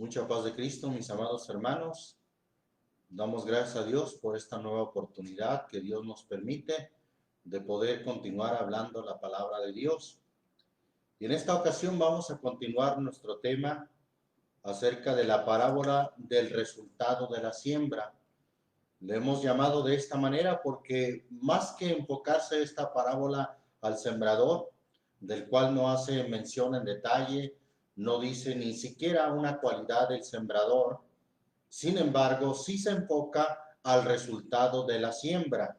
Mucha paz de Cristo, mis amados hermanos. Damos gracias a Dios por esta nueva oportunidad que Dios nos permite de poder continuar hablando la palabra de Dios. Y en esta ocasión vamos a continuar nuestro tema acerca de la parábola del resultado de la siembra. Le hemos llamado de esta manera porque más que enfocarse esta parábola al sembrador, del cual no hace mención en detalle, no dice ni siquiera una cualidad del sembrador, sin embargo, sí se enfoca al resultado de la siembra.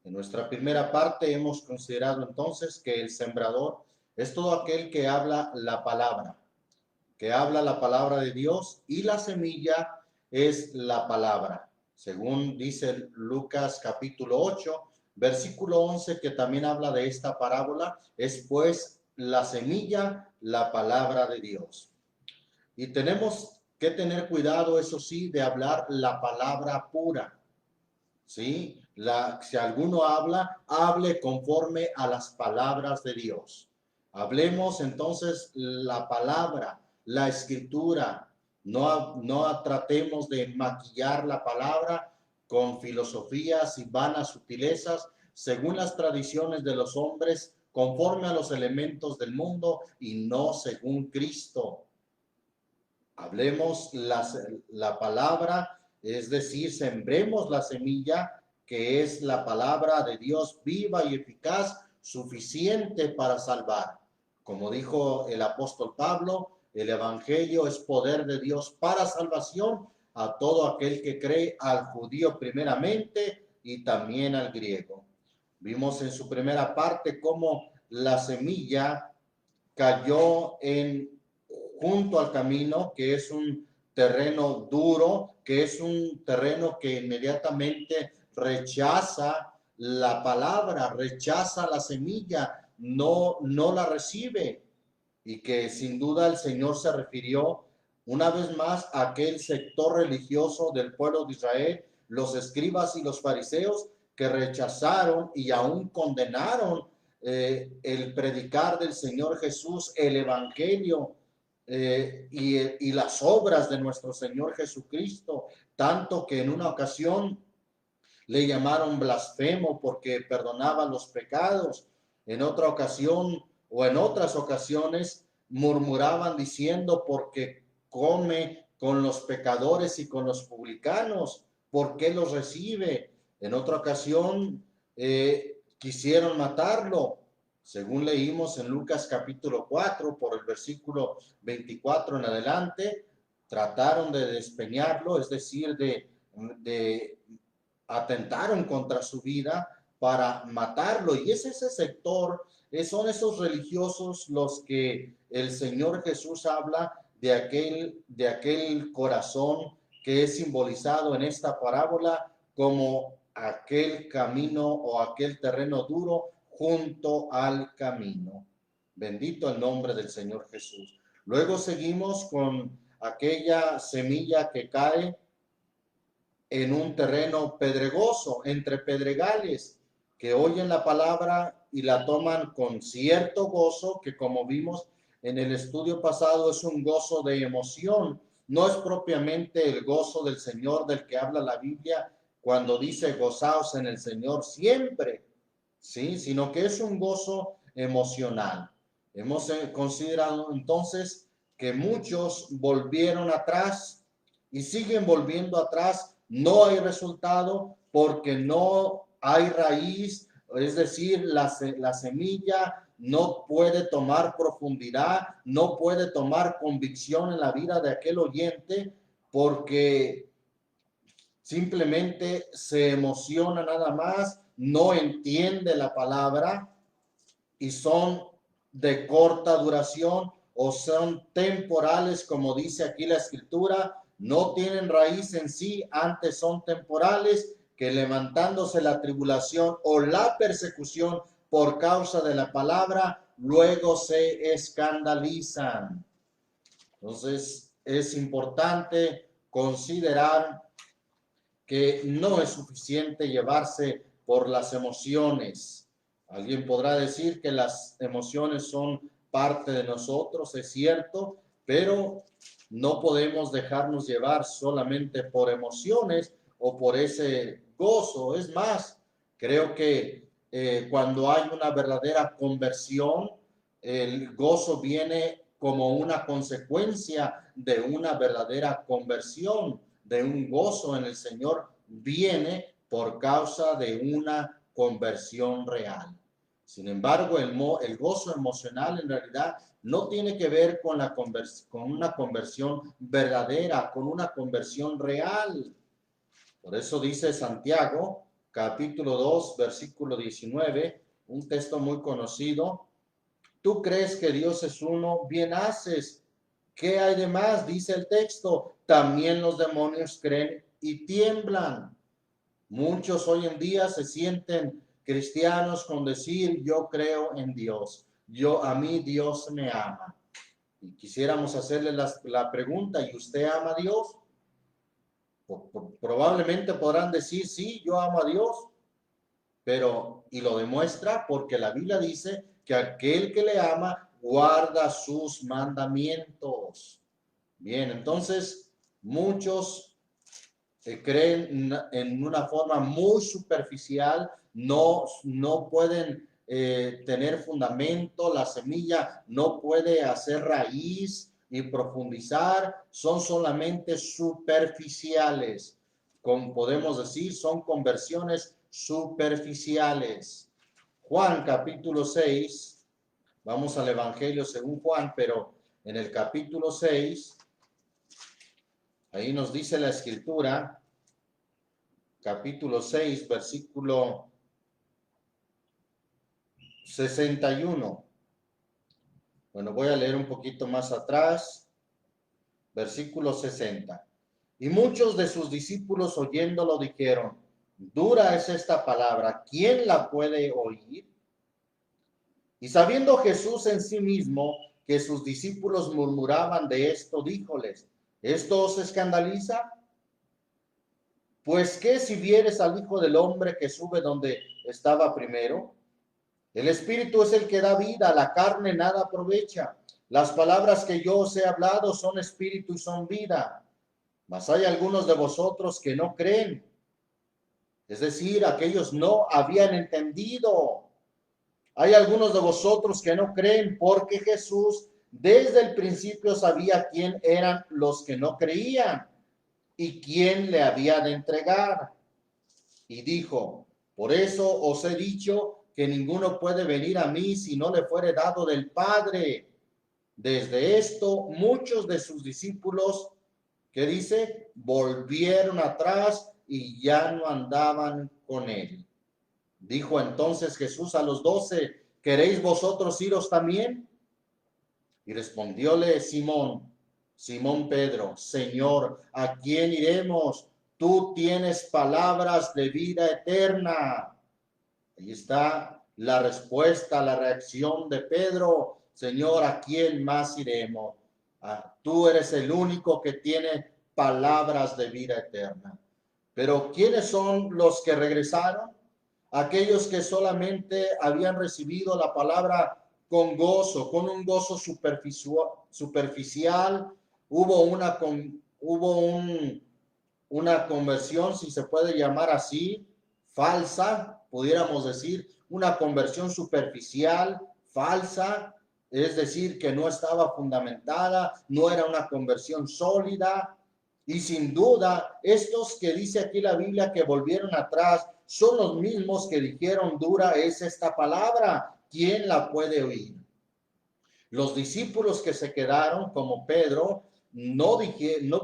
En nuestra primera parte hemos considerado entonces que el sembrador es todo aquel que habla la palabra de Dios, y la semilla es la palabra. Según dice Lucas capítulo 8, versículo 11, que también habla de esta parábola, es pues la semilla, la palabra de Dios. Y tenemos que tener cuidado, eso sí, de hablar la palabra pura. ¿Sí? Si alguno habla, hable conforme a las palabras de Dios. Hablemos entonces la palabra, la escritura. No tratemos de maquillar la palabra con filosofías y vanas sutilezas, según las tradiciones de los hombres, conforme a los elementos del mundo y no según Cristo. Hablemos la palabra, es decir, sembremos la semilla que es la palabra de Dios viva y eficaz, suficiente para salvar. Como dijo el apóstol Pablo, el evangelio es poder de Dios para salvación a todo aquel que cree, al judío primeramente y también al griego. Vimos en su primera parte cómo la semilla cayó junto al camino, que es un terreno duro, que es un terreno que inmediatamente rechaza la palabra, rechaza la semilla, no la recibe, y que sin duda el Señor se refirió una vez más a aquel sector religioso del pueblo de Israel, los escribas y los fariseos, que rechazaron y aún condenaron el predicar del Señor Jesús, el evangelio, y las obras de nuestro Señor Jesucristo, tanto que en una ocasión le llamaron blasfemo porque perdonaba los pecados. En otra ocasión o en otras ocasiones murmuraban diciendo, porque come con los pecadores y con los publicanos, ¿por qué los recibe? En otra ocasión quisieron matarlo. Según leímos en Lucas capítulo 4, por el versículo 24 en adelante, trataron de despeñarlo, es decir, de atentaron contra su vida para matarlo. Y es ese sector, son esos religiosos los que el Señor Jesús habla de aquel corazón que es simbolizado en esta parábola como aquel camino o aquel terreno duro junto al camino. Bendito el nombre del Señor Jesús. Luego seguimos con aquella semilla que cae en un terreno pedregoso, entre pedregales, que oyen la palabra y la toman con cierto gozo, que como vimos en el estudio pasado es un gozo de emoción, no es propiamente el gozo del Señor del que habla la Biblia cuando dice gozaos en el Señor siempre, ¿sí? Sino que es un gozo emocional. Hemos considerado entonces que muchos volvieron atrás y siguen volviendo atrás. No hay resultado porque no hay raíz, es decir, la semilla no puede tomar profundidad, no puede tomar convicción en la vida de aquel oyente, porque simplemente se emociona nada más, no entiende la palabra y son de corta duración o son temporales, como dice aquí la escritura. No tienen raíz en sí, antes son temporales, que levantándose la tribulación o la persecución por causa de la palabra, luego se escandalizan. Entonces, es importante considerar que no es suficiente llevarse por las emociones. Alguien podrá decir que las emociones son parte de nosotros, es cierto, pero no podemos dejarnos llevar solamente por emociones o por ese gozo. Es más, creo que cuando hay una verdadera conversión, el gozo viene como una consecuencia de una verdadera conversión, de un gozo en el Señor, viene por causa de una conversión real. Sin embargo, el gozo emocional en realidad no tiene que ver con una conversión verdadera, con una conversión real. Por eso dice Santiago, capítulo 2, versículo 19, un texto muy conocido. Tú crees que Dios es uno, bien haces. ¿Qué hay de más? Dice el texto. También los demonios creen y tiemblan. Muchos hoy en día se sienten cristianos con decir yo creo en Dios. A mí Dios me ama. Y quisiéramos hacerle la pregunta, ¿y usted ama a Dios? Probablemente podrán decir, sí, yo amo a Dios, pero, y lo demuestra porque la Biblia dice que aquel que le ama guarda sus mandamientos. Bien, entonces muchos creen en una forma muy superficial, no pueden tener fundamento, la semilla no puede hacer raíz y profundizar, son solamente superficiales. Como podemos decir, son conversiones superficiales. Juan capítulo 6, vamos al Evangelio según Juan, pero en el capítulo 6, ahí nos dice la Escritura, capítulo 6, versículo 61. Bueno, voy a leer un poquito más atrás, versículo 60. Y muchos de sus discípulos oyéndolo dijeron, dura es esta palabra, ¿quién la puede oír? Y sabiendo Jesús en sí mismo que sus discípulos murmuraban de esto, díjoles, ¿esto os escandaliza? Pues qué si vieres al Hijo del Hombre que sube donde estaba primero. El Espíritu es el que da vida, la carne nada aprovecha. Las palabras que yo os he hablado son espíritu y son vida. Mas hay algunos de vosotros que no creen. Es decir, aquellos no habían entendido. Hay algunos de vosotros que no creen porque Jesús desde el principio sabía quién eran los que no creían y quién le había de entregar. Y dijo, por eso os he dicho que ninguno puede venir a mí si no le fuere dado del Padre. Desde esto, muchos de sus discípulos, ¿qué dice? Volvieron atrás y ya no andaban con él. Dijo entonces Jesús a los 12, ¿queréis vosotros iros también? Y respondióle Simón Pedro, Señor, ¿a quién iremos? Tú tienes palabras de vida eterna. Ahí está la respuesta, la reacción de Pedro. Señor, ¿a quién más iremos? Tú eres el único que tiene palabras de vida eterna. Pero ¿quiénes son los que regresaron? Aquellos que solamente habían recibido la palabra con gozo, con un gozo superficial. Hubo una conversión, si se puede llamar así, falsa, pudiéramos decir, una conversión superficial, falsa, es decir, que no estaba fundamentada, no era una conversión sólida. Y sin duda, estos que dice aquí la Biblia que volvieron atrás, son los mismos que dijeron, dura es esta palabra, ¿quién la puede oír? Los discípulos que se quedaron, como Pedro, no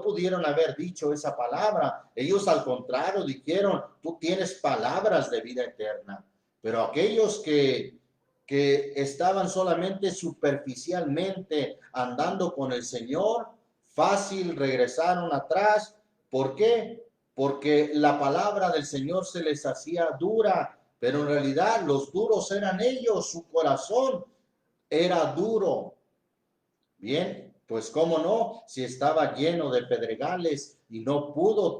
pudieron haber dicho esa palabra. Ellos al contrario dijeron, tú tienes palabras de vida eterna. Pero aquellos que estaban solamente superficialmente andando con el Señor, fácil regresaron atrás. ¿Por qué? Porque la palabra del Señor se les hacía dura, pero en realidad los duros eran ellos, su corazón era duro. Bien, pues cómo no, si estaba lleno de pedregales y no pudo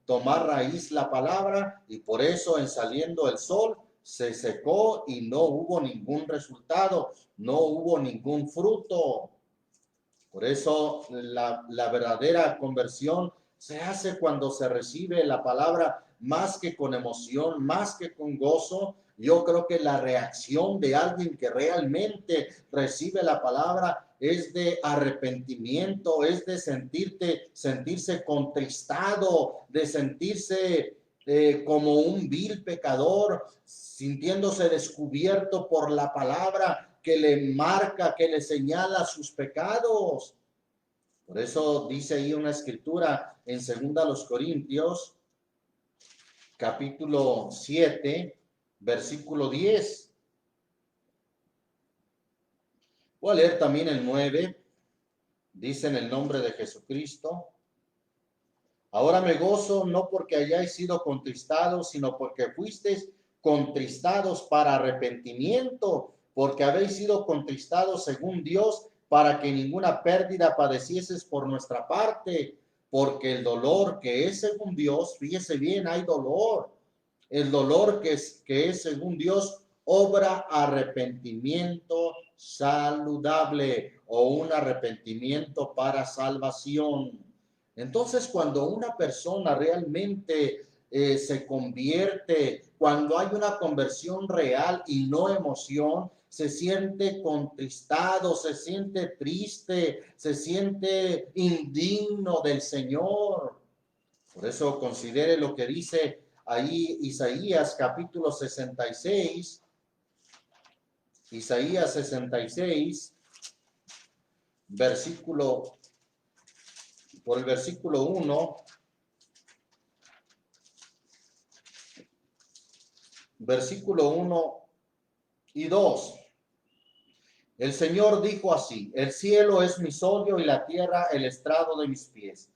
tomar raíz la palabra, y por eso en saliendo el sol se secó y no hubo ningún resultado, no hubo ningún fruto. Por eso la verdadera conversión se hace cuando se recibe la palabra más que con emoción, más que con gozo. Yo creo que la reacción de alguien que realmente recibe la palabra es de arrepentimiento, es de sentirse contristado, de sentirse como un vil pecador, sintiéndose descubierto por la palabra que le marca, que le señala sus pecados. Por eso dice ahí una escritura en 2 Corintios, capítulo 7, versículo 10. Voy a leer también el 9. Dice en el nombre de Jesucristo: ahora me gozo no porque hayáis sido contristados, sino porque fuisteis contristados para arrepentimiento, porque habéis sido contristados según Dios, para que ninguna pérdida padecieses por nuestra parte, porque el dolor que es según Dios, fíjese bien, hay dolor. El dolor que es según Dios obra arrepentimiento saludable o un arrepentimiento para salvación. Entonces, cuando una persona realmente se convierte, cuando hay una conversión real y no emoción, se siente contristado, se siente triste, se siente indigno del Señor. Por eso considere lo que dice ahí Isaías capítulo 66, Isaías 66, por el versículo 1, versículo 1 y 2. El Señor dijo así: el cielo es mi solio y la tierra el estrado de mis pies.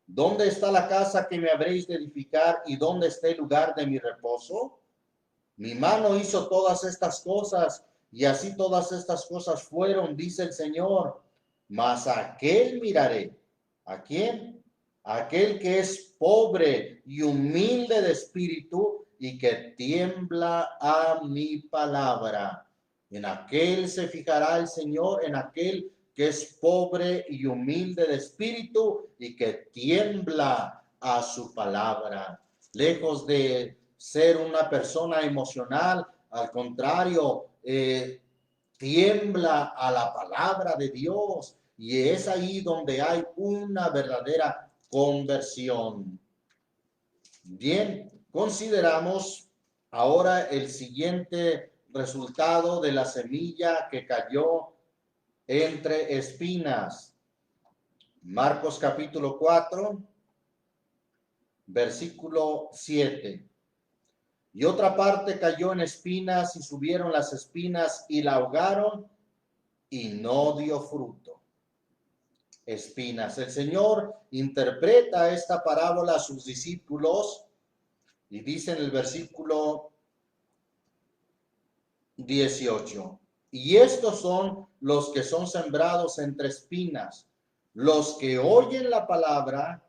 ¿Dónde está la casa que me habréis de edificar y dónde está el lugar de mi reposo? Mi mano hizo todas estas cosas y así todas estas cosas fueron, dice el Señor. Mas a aquel miraré. ¿A quién? Aquel que es pobre y humilde de espíritu y que tiembla a mi palabra. En aquel se fijará el Señor, en aquel que es pobre y humilde de espíritu y que tiembla a su palabra. Lejos de ser una persona emocional, al contrario, tiembla a la palabra de Dios, y es ahí donde hay una verdadera conversión. Bien, consideramos ahora el siguiente resultado de la semilla que cayó entre espinas. Marcos capítulo 4, versículo 7. Y otra parte cayó en espinas y subieron las espinas y la ahogaron y no dio fruto. Espinas. El Señor interpreta esta parábola a sus discípulos y dice en el versículo 18: y estos son los que son sembrados entre espinas, los que oyen la palabra,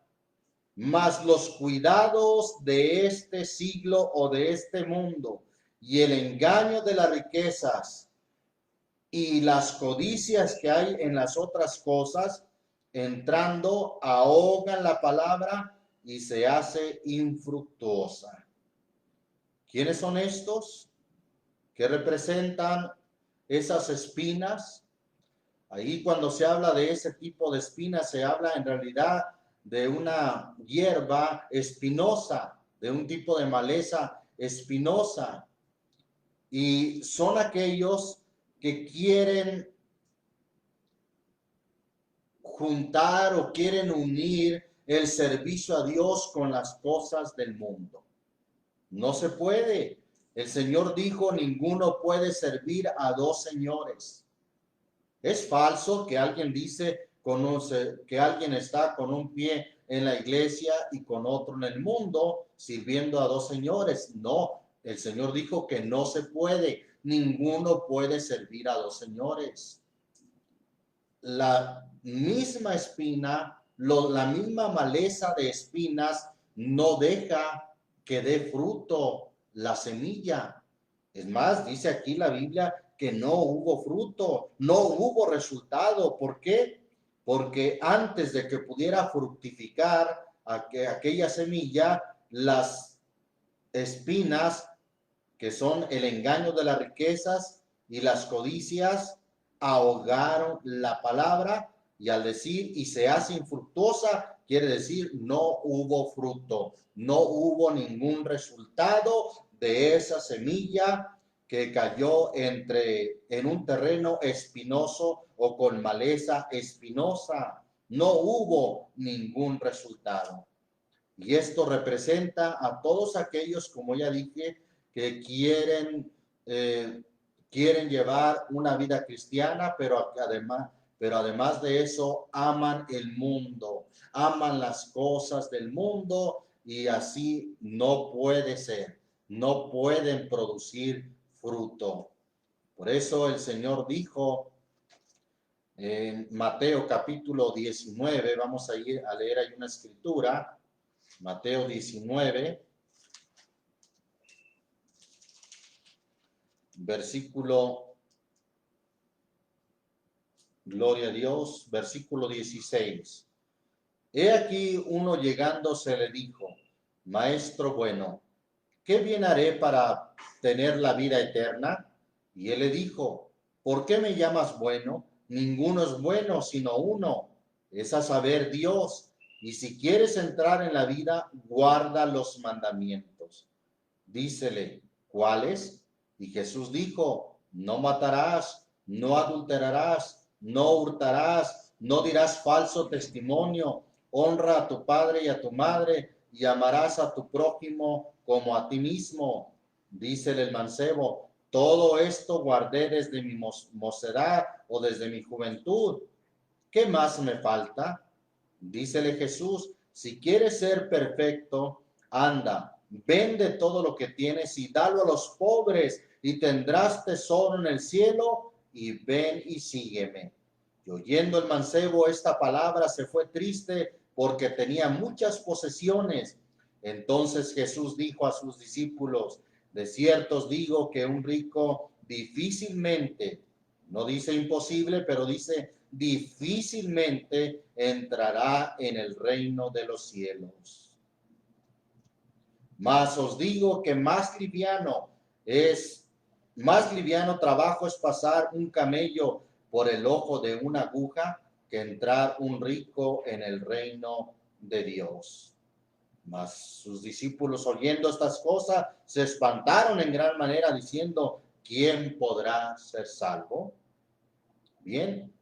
mas los cuidados de este siglo o de este mundo y el engaño de las riquezas y las codicias que hay en las otras cosas, entrando, ahogan la palabra y se hace infructuosa. ¿Quiénes son estos? ¿Qué representan esas espinas? Ahí cuando se habla de ese tipo de espinas, se habla en realidad de una hierba espinosa, de un tipo de maleza espinosa. Y son aquellos que quieren juntar o quieren unir el servicio a Dios con las cosas del mundo. No se puede. El Señor dijo: ninguno puede servir a dos señores. Es falso que alguien dice que alguien está con un pie en la iglesia y con otro en el mundo sirviendo a dos señores. No, el Señor dijo que no se puede. Ninguno puede servir a dos señores. La misma espina, la misma maleza de espinas no deja que dé fruto la semilla. Es más, dice aquí la Biblia que no hubo fruto, no hubo resultado. ¿Por qué? porque antes de que pudiera fructificar aquella semilla, las espinas, que son el engaño de las riquezas y las codicias, ahogaron la palabra, y al decir y se hace infructuosa, quiere decir no hubo fruto, no hubo ningún resultado de esa semilla que cayó en un terreno espinoso o con maleza espinosa. No hubo ningún resultado. Y esto representa a todos aquellos, como ya dije, que quieren llevar una vida cristiana, pero además de eso aman el mundo, aman las cosas del mundo, y así no puede ser, no pueden producir fruto. Por eso el Señor dijo en Mateo capítulo 19, vamos a ir a leer ahí una escritura, Mateo 19, versículo, gloria a Dios, versículo 16. He aquí uno llegando se le dijo: Maestro bueno, ¿qué bien haré para tener la vida eterna? Y él le dijo: ¿por qué me llamas bueno? Ninguno es bueno sino uno, es a saber, Dios. Y si quieres entrar en la vida, guarda los mandamientos. Dícele: ¿cuáles? Y Jesús dijo: no matarás, no adulterarás, no hurtarás, no dirás falso testimonio, honra a tu padre y a tu madre, y amarás a tu prójimo como a ti mismo. Dícele el mancebo: todo esto guardé desde mi mocedad o desde mi juventud. ¿Qué más me falta? Dícele Jesús: si quieres ser perfecto, anda, vende todo lo que tienes y dalo a los pobres, y tendrás tesoro en el cielo, y ven y sígueme. Y oyendo el mancebo esta palabra, se fue triste, porque tenía muchas posesiones. Entonces Jesús dijo a sus discípulos: de cierto os digo que un rico difícilmente, no dice imposible, pero dice difícilmente entrará en el reino de los cielos. Mas os digo que más liviano trabajo es pasar un camello por el ojo de una aguja que entrar un rico en el reino de Dios. Mas sus discípulos, oyendo estas cosas, se espantaron en gran manera, diciendo: ¿quién podrá ser salvo? Bien,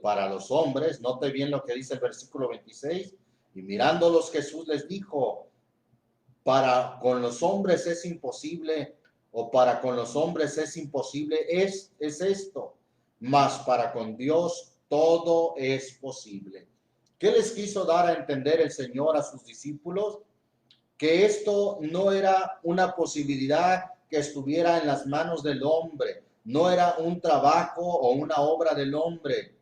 para los hombres, note bien lo que dice el versículo 26, y mirándolos Jesús les dijo: con los hombres es imposible, o para con los hombres es imposible, es esto, mas para con Dios todo es posible. ¿Qué les quiso dar a entender el Señor a sus discípulos? Que esto no era una posibilidad que estuviera en las manos del hombre, no era un trabajo o una obra del hombre.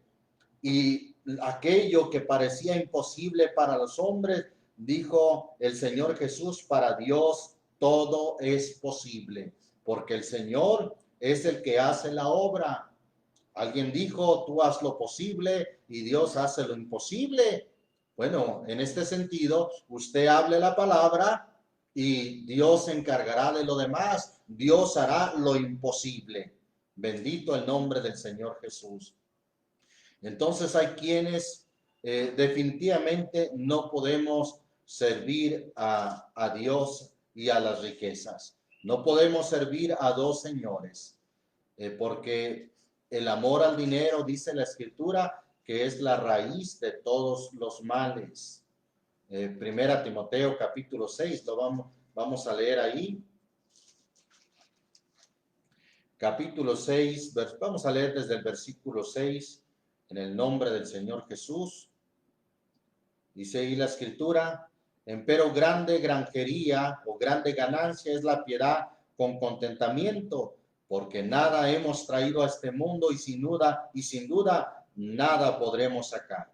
Y aquello que parecía imposible para los hombres, dijo el Señor Jesús, para Dios todo es posible, porque el Señor es el que hace la obra. Alguien dijo: tú haz lo posible y Dios hace lo imposible. Bueno, en este sentido, usted hable la palabra y Dios se encargará de lo demás. Dios hará lo imposible. Bendito el nombre del Señor Jesús. Entonces hay quienes definitivamente no podemos servir a Dios y a las riquezas. No podemos servir a dos señores, porque el amor al dinero, dice la Escritura, que es la raíz de todos los males. Primera Timoteo capítulo 6, lo vamos a leer ahí. Capítulo 6, vamos a leer desde el versículo 6, en el nombre del Señor Jesús. Dice ahí la Escritura: empero grande granjería o grande ganancia es la piedad con contentamiento, porque nada hemos traído a este mundo y sin duda nada podremos sacar.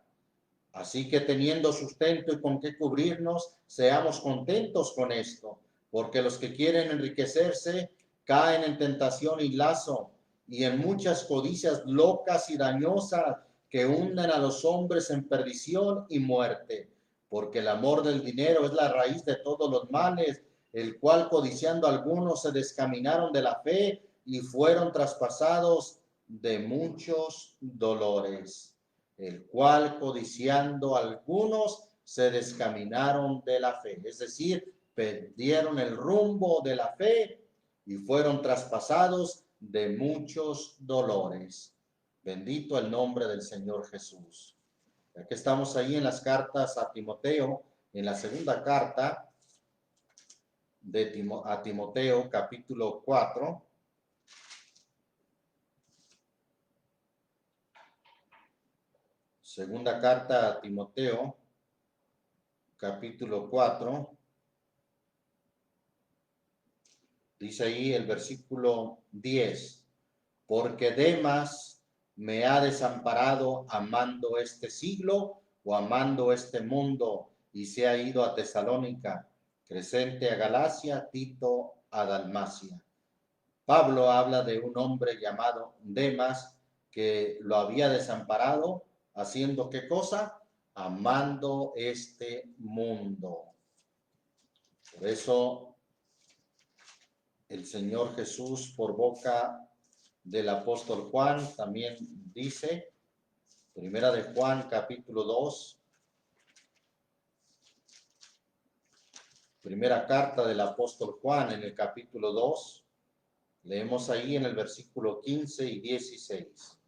Así que teniendo sustento y con qué cubrirnos, seamos contentos con esto, porque los que quieren enriquecerse caen en tentación y lazo, y en muchas codicias locas y dañosas, que hunden a los hombres en perdición y muerte, porque el amor del dinero es la raíz de todos los males, el cual codiciando algunos se descaminaron de la fe y fueron traspasados de muchos dolores, el cual codiciando algunos se descaminaron de la fe, es decir, perdieron el rumbo de la fe y fueron traspasados de muchos dolores. Bendito el nombre del Señor Jesús. Aquí estamos ahí en las cartas a Timoteo, en la segunda carta a Timoteo, capítulo 4. Segunda carta a Timoteo, capítulo 4. Dice ahí el versículo 10. Porque Demas me ha desamparado amando este siglo o amando este mundo y se ha ido a Tesalónica, Crescente a Galacia, Tito a Dalmacia. Pablo habla de un hombre llamado Demas que lo había desamparado haciendo ¿qué cosa? Amando este mundo. Por eso el Señor Jesús, por boca del apóstol Juan, también dice, primera de Juan, capítulo 2, primera carta del apóstol Juan, en el capítulo 2, leemos ahí en el versículo 15 y 16.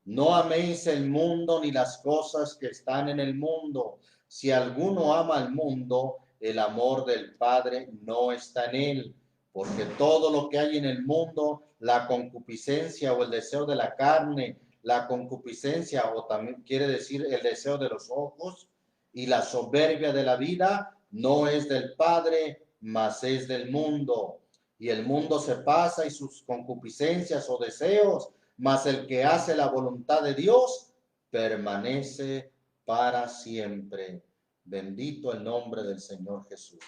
No améis el mundo ni las cosas que están en el mundo. Si alguno ama al mundo, el amor del Padre no está en él, porque todo lo que hay en el mundo, la concupiscencia o el deseo de la carne, la concupiscencia o también quiere decir el deseo de los ojos y la soberbia de la vida, no es del Padre, mas es del mundo. Y el mundo se pasa y sus concupiscencias o deseos, mas el que hace la voluntad de Dios permanece para siempre. Bendito el nombre del Señor Jesús.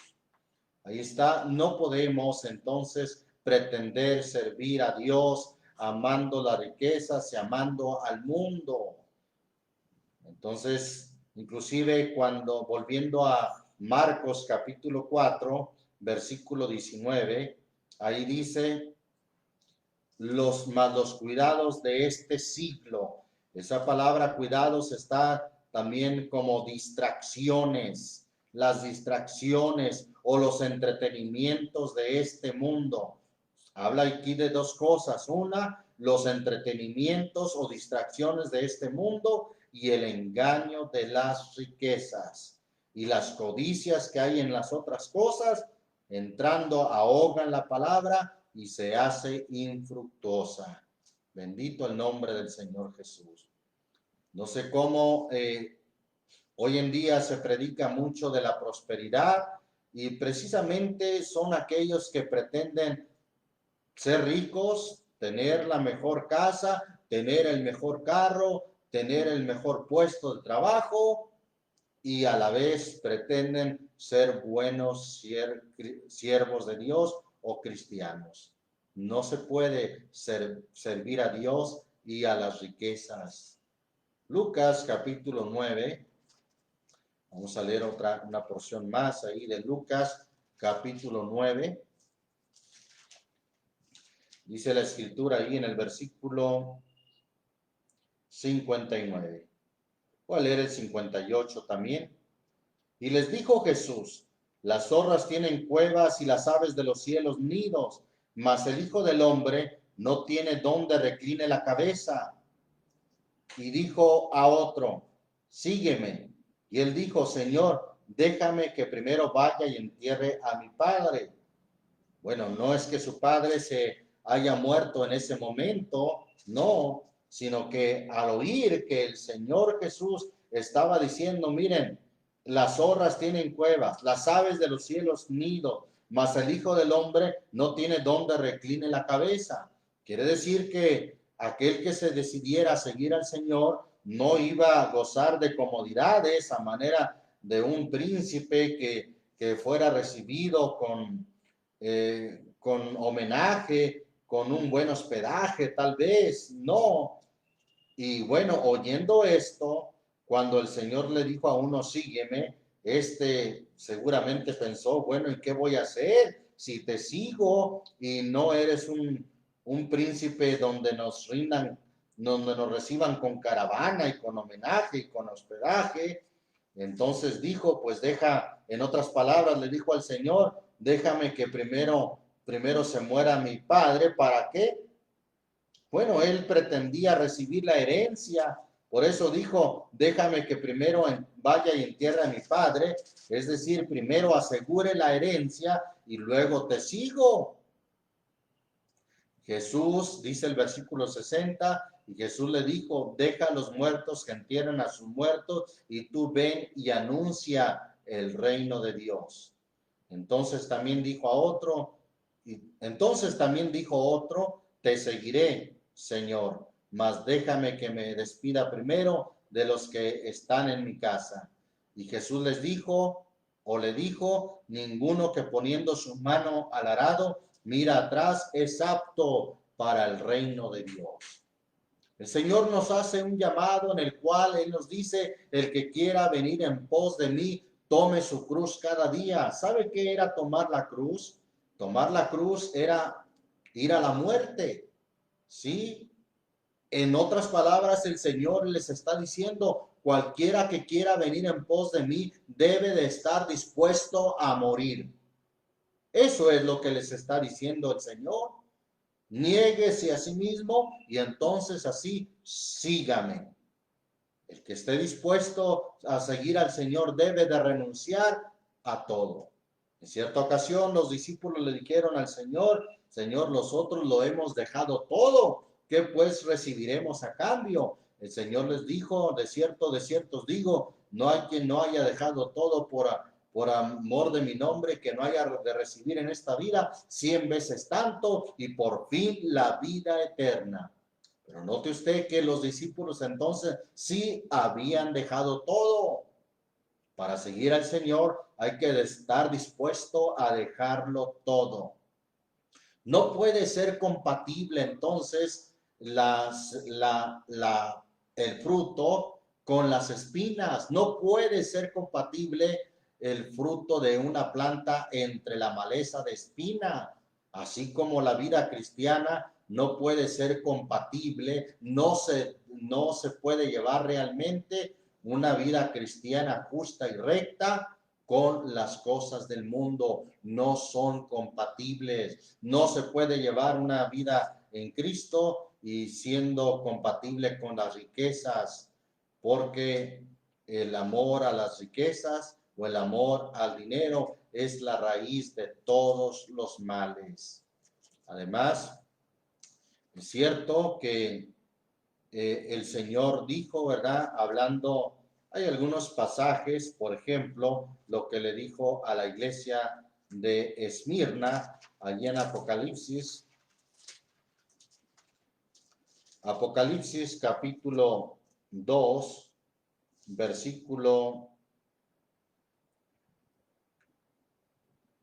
Ahí está, no podemos entonces pretender servir a Dios amando las riquezas y amando al mundo. Entonces, inclusive cuando volviendo a Marcos capítulo 4, versículo 19, ahí dice, los cuidados de este siglo. Esa palabra cuidados está también como distracciones, las distracciones o los entretenimientos de este mundo. Habla aquí de dos cosas. Una, los entretenimientos o distracciones de este mundo y el engaño de las riquezas. Y las codicias que hay en las otras cosas, entrando, ahogan la palabra y se hace infructuosa. Bendito el nombre del Señor Jesús. No sé cómo hoy en día se predica mucho de la prosperidad y precisamente son aquellos que pretenden ser ricos, tener la mejor casa, tener el mejor carro, tener el mejor puesto de trabajo y a la vez pretenden ser buenos siervos de Dios o cristianos. No se puede servir a Dios y a las riquezas. Lucas capítulo 9. Vamos a leer una porción más ahí de Lucas capítulo 9. Dice la escritura ahí en el versículo 59. Voy a leer el 58 también. Y les dijo Jesús, las zorras tienen cuevas y las aves de los cielos nidos, mas el Hijo del Hombre no tiene donde recline la cabeza. Y dijo a otro, sígueme. Y él dijo, Señor, déjame que primero vaya y entierre a mi padre. Bueno, no es que su padre se haya muerto en ese momento, no, sino que al oír que el Señor Jesús estaba diciendo, miren, las zorras tienen cuevas, las aves de los cielos nido, mas el Hijo del Hombre no tiene donde recline la cabeza. Quiere decir que aquel que se decidiera a seguir al Señor no iba a gozar de comodidades a manera de un príncipe que fuera recibido con homenaje, con un buen hospedaje, tal vez, no. Y bueno, oyendo esto, cuando el Señor le dijo a uno, sígueme, seguramente pensó, bueno, ¿y qué voy a hacer si te sigo y no eres un príncipe donde donde nos reciban con caravana y con homenaje y con hospedaje? Entonces dijo, pues en otras palabras, le dijo al Señor, déjame que primero se muera mi padre. ¿Para qué? Bueno, él pretendía recibir la herencia, por eso dijo, déjame que primero vaya y entierre a mi padre, es decir, primero asegure la herencia y luego te sigo. Jesús, dice el versículo 60, y Jesús le dijo, deja a los muertos que entierren a sus muertos y tú ven y anuncia el reino de Dios. Entonces también dijo otro, te seguiré, Señor, mas déjame que me despida primero de los que están en mi casa. Y Jesús le dijo, ninguno que poniendo su mano al arado mira atrás es apto para el reino de Dios. El Señor nos hace un llamado en el cual Él nos dice, el que quiera venir en pos de mí, tome su cruz cada día. ¿Sabe qué era tomar la cruz? Tomar la cruz era ir a la muerte, ¿sí? En otras palabras, el Señor les está diciendo, cualquiera que quiera venir en pos de mí, debe de estar dispuesto a morir. Eso es lo que les está diciendo el Señor. Niéguese a sí mismo y entonces así sígame. El que esté dispuesto a seguir al Señor debe de renunciar a todo. En cierta ocasión los discípulos le dijeron al Señor, Señor, nosotros lo hemos dejado todo, ¿qué pues recibiremos a cambio? El Señor les dijo, de cierto os digo, no hay quien no haya dejado todo por amor de mi nombre, que no haya de recibir en esta vida 100 veces tanto y por fin la vida eterna. Pero note usted que los discípulos entonces sí habían dejado todo. Para seguir al Señor hay que estar dispuesto a dejarlo todo. No puede ser compatible entonces el fruto con las espinas. No puede ser compatible el fruto de una planta entre la maleza de espina, así como la vida cristiana no puede ser compatible, no se puede llevar realmente una vida cristiana justa y recta con las cosas del mundo. No son compatibles. No se puede llevar una vida en Cristo y siendo compatible con las riquezas, porque el amor a las riquezas o el amor al dinero es la raíz de todos los males. Además, es cierto que el Señor dijo, ¿verdad? Hablando, hay algunos pasajes, por ejemplo, lo que le dijo a la iglesia de Esmirna, allí en Apocalipsis capítulo 2, versículo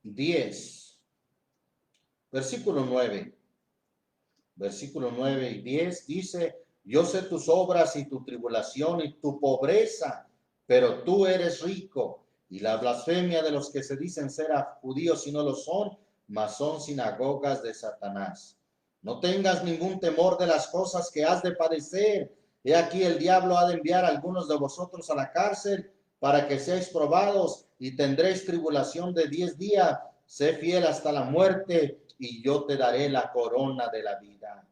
10, versículo 9. Versículo 9 y 10 dice, yo sé tus obras y tu tribulación y tu pobreza, pero tú eres rico, y la blasfemia de los que se dicen ser judíos y no lo son, mas son sinagogas de Satanás. No tengas ningún temor de las cosas que has de padecer. He aquí el diablo ha de enviar a algunos de vosotros a la cárcel para que seáis probados y tendréis tribulación de 10 días. Sé fiel hasta la muerte y yo te daré la corona de la vida.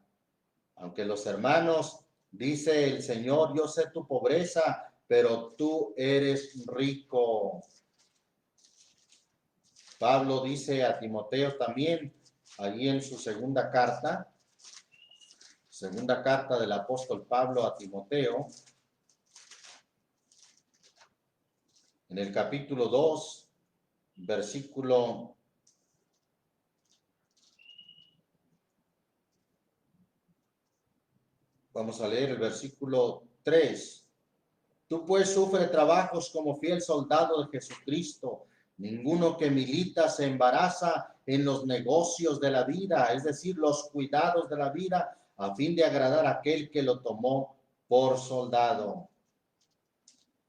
Aunque los hermanos, dice el Señor, yo sé tu pobreza, pero tú eres rico. Pablo dice a Timoteo también, allí en su segunda carta del apóstol Pablo a Timoteo, en el capítulo 2, versículo vamos a leer el versículo 3. Tú pues sufre trabajos como fiel soldado de Jesucristo. Ninguno que milita se embaraza en los negocios de la vida, es decir, los cuidados de la vida, a fin de agradar a aquel que lo tomó por soldado.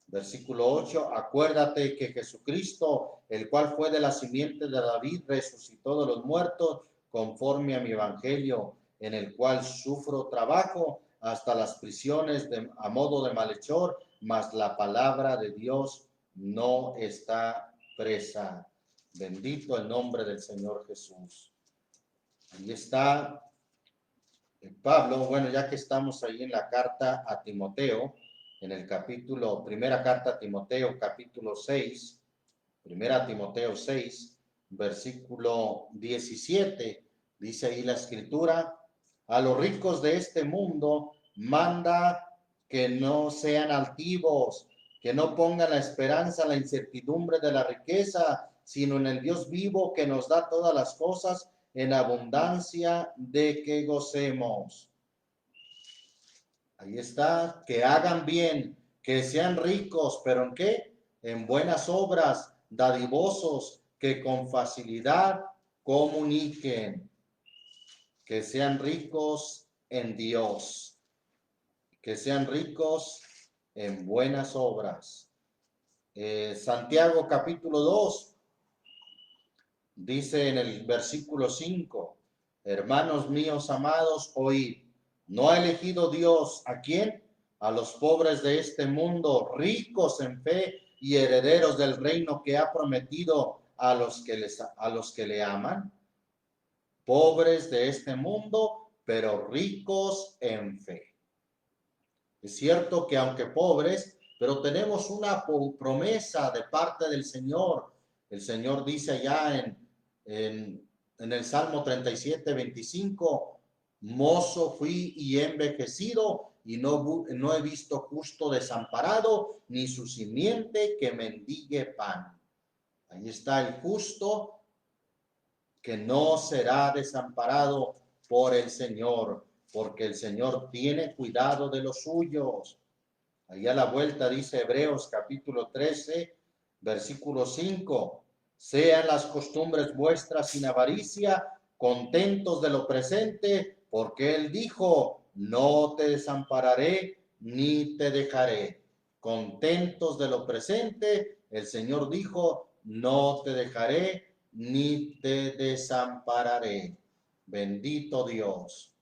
Versículo 8, acuérdate que Jesucristo, el cual fue de la simiente de David, resucitó de los muertos conforme a mi evangelio, en el cual sufro trabajo hasta las prisiones a modo de malhechor, mas la palabra de Dios no está presa. Bendito el nombre del Señor Jesús. Ahí está Pablo, bueno, ya que estamos ahí en la carta a Timoteo, en el capítulo, primera carta a Timoteo, capítulo 6, primera Timoteo 6, versículo 17, dice ahí la escritura, a los ricos de este mundo manda que no sean altivos, que no pongan la esperanza en la incertidumbre de la riqueza, sino en el Dios vivo que nos da todas las cosas en abundancia de que gocemos. Ahí está, que hagan bien, que sean ricos, pero ¿en qué? En buenas obras, dadivosos, que con facilidad comuniquen, que sean ricos en Dios, que sean ricos en buenas obras. Santiago capítulo 2 dice en el versículo 5, hermanos míos amados, oíd, ¿no ha elegido Dios a quién? A los pobres de este mundo, ricos en fe y herederos del reino que ha prometido a los que le aman. Pobres de este mundo, pero ricos en fe. Es cierto que aunque pobres, pero tenemos una promesa de parte del Señor. El Señor dice allá en el Salmo 37, 25, mozo fui y envejecido y no he visto justo desamparado, ni su simiente que mendigue pan. Ahí está el justo que no será desamparado por el Señor, porque el Señor tiene cuidado de los suyos. Ahí a la vuelta dice Hebreos capítulo 13, versículo 5, sean las costumbres vuestras sin avaricia, contentos de lo presente, porque Él dijo, no te desampararé ni te dejaré. Contentos de lo presente, el Señor dijo, no te dejaré ni te desampararé. Bendito Dios.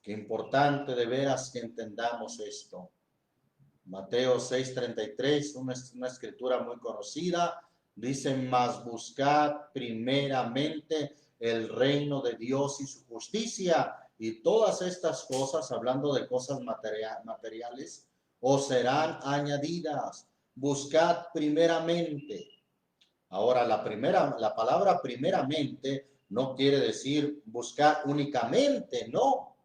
Qué importante de veras que entendamos esto. Mateo 6:33, una escritura muy conocida, dice, mas buscad primeramente el reino de Dios y su justicia, y todas estas cosas, hablando de cosas materiales, os serán añadidas. Buscad primeramente. Ahora, la palabra primeramente no quiere decir buscar únicamente, no,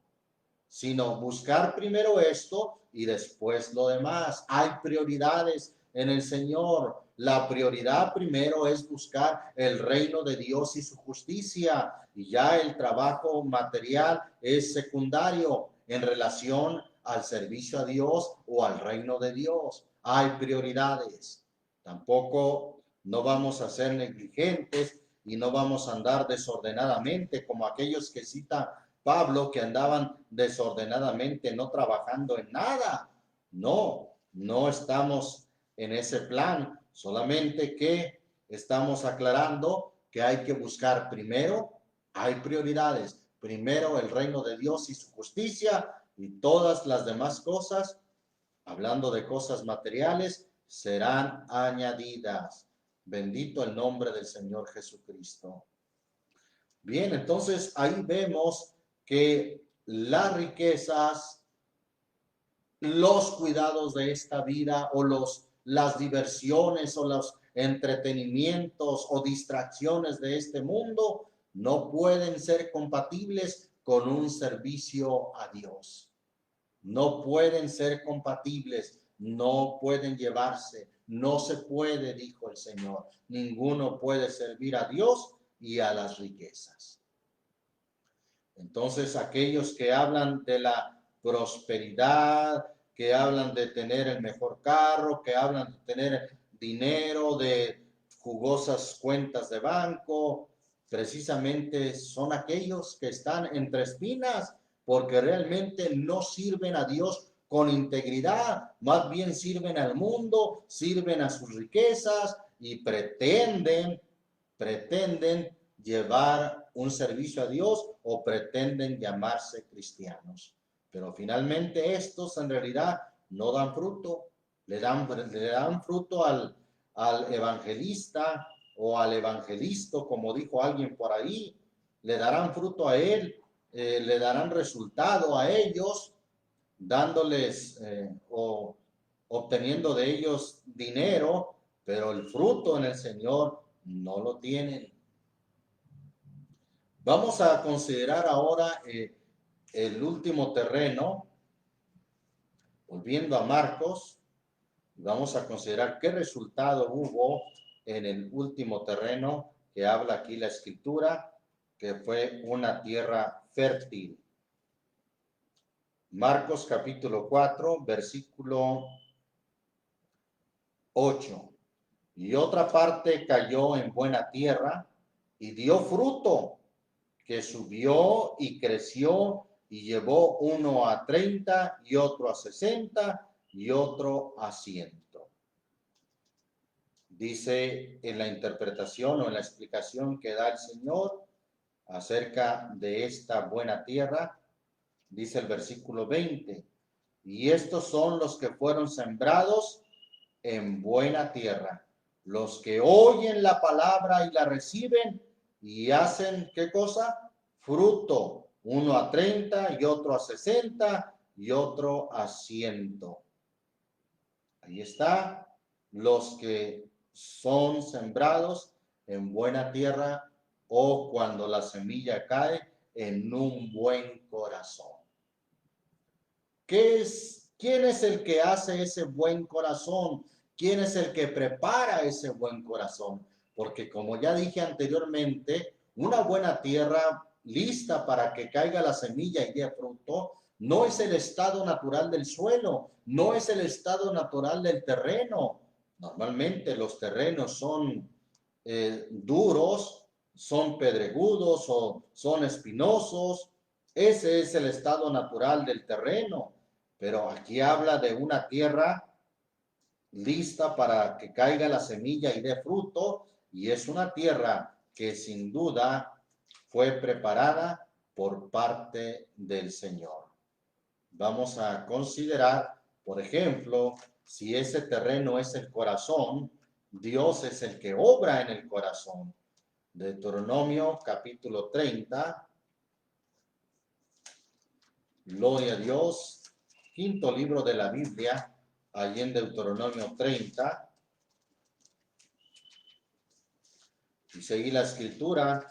sino buscar primero esto y después lo demás. Hay prioridades en el Señor. La prioridad primero es buscar el reino de Dios y su justicia, y ya el trabajo material es secundario en relación al servicio a Dios o al reino de Dios. Hay prioridades. Tampoco no vamos a ser negligentes y no vamos a andar desordenadamente como aquellos que cita Pablo, que andaban desordenadamente, no trabajando en nada. No, no estamos en ese plan, solamente que estamos aclarando que hay que buscar primero, hay prioridades, primero el reino de Dios y su justicia, y todas las demás cosas, hablando de cosas materiales, serán añadidas. Bendito el nombre del Señor Jesucristo. Bien, entonces ahí vemos que las riquezas, los cuidados de esta vida o las diversiones o los entretenimientos o distracciones de este mundo no pueden ser compatibles con un servicio a Dios. No pueden ser compatibles, no pueden llevarse, no se puede, dijo el Señor. Ninguno puede servir a Dios y a las riquezas. Entonces, aquellos que hablan de la prosperidad, que hablan de tener el mejor carro, que hablan de tener dinero, de jugosas cuentas de banco, precisamente son aquellos que están entre espinas, porque realmente no sirven a Dios con integridad, más bien sirven al mundo, sirven a sus riquezas y pretenden llevar un servicio a Dios o pretenden llamarse cristianos. Pero finalmente estos en realidad no dan fruto, le dan fruto al evangelista o al evangelisto, como dijo alguien por ahí, le darán fruto a él, le darán resultado a ellos, dándoles o obteniendo de ellos dinero, pero el fruto en el Señor no lo tienen. Vamos a considerar ahora el último terreno, volviendo a Marcos, vamos a considerar qué resultado hubo en el último terreno que habla aquí la Escritura, que fue una tierra fértil. Marcos capítulo 4, versículo 8. Y otra parte cayó en buena tierra y dio fruto, que subió y creció y llevó uno a 30 y otro a 60 y otro a 100. Dice en la interpretación o en la explicación que da el Señor acerca de esta buena tierra, dice el versículo 20, y estos son los que fueron sembrados en buena tierra, los que oyen la palabra y la reciben y hacen, ¿qué cosa? Fruto, uno a 30 y otro a 60 y otro a 100. Ahí está, los que son sembrados en buena tierra o cuando la semilla cae en un buen corazón. ¿Quién es el que hace ese buen corazón? ¿Quién es el que prepara ese buen corazón? Porque como ya dije anteriormente, una buena tierra lista para que caiga la semilla y dé fruto, no es el estado natural del suelo, no es el estado natural del terreno. Normalmente los terrenos son duros, son pedregudos o son espinosos. Ese es el estado natural del terreno. Pero aquí habla de una tierra lista para que caiga la semilla y dé fruto, y es una tierra que sin duda fue preparada por parte del Señor. Vamos a considerar, por ejemplo, si ese terreno es el corazón, Dios es el que obra en el corazón. Deuteronomio capítulo 30. Gloria a Dios. Quinto libro de la Biblia, allí en Deuteronomio 30. Y seguí la escritura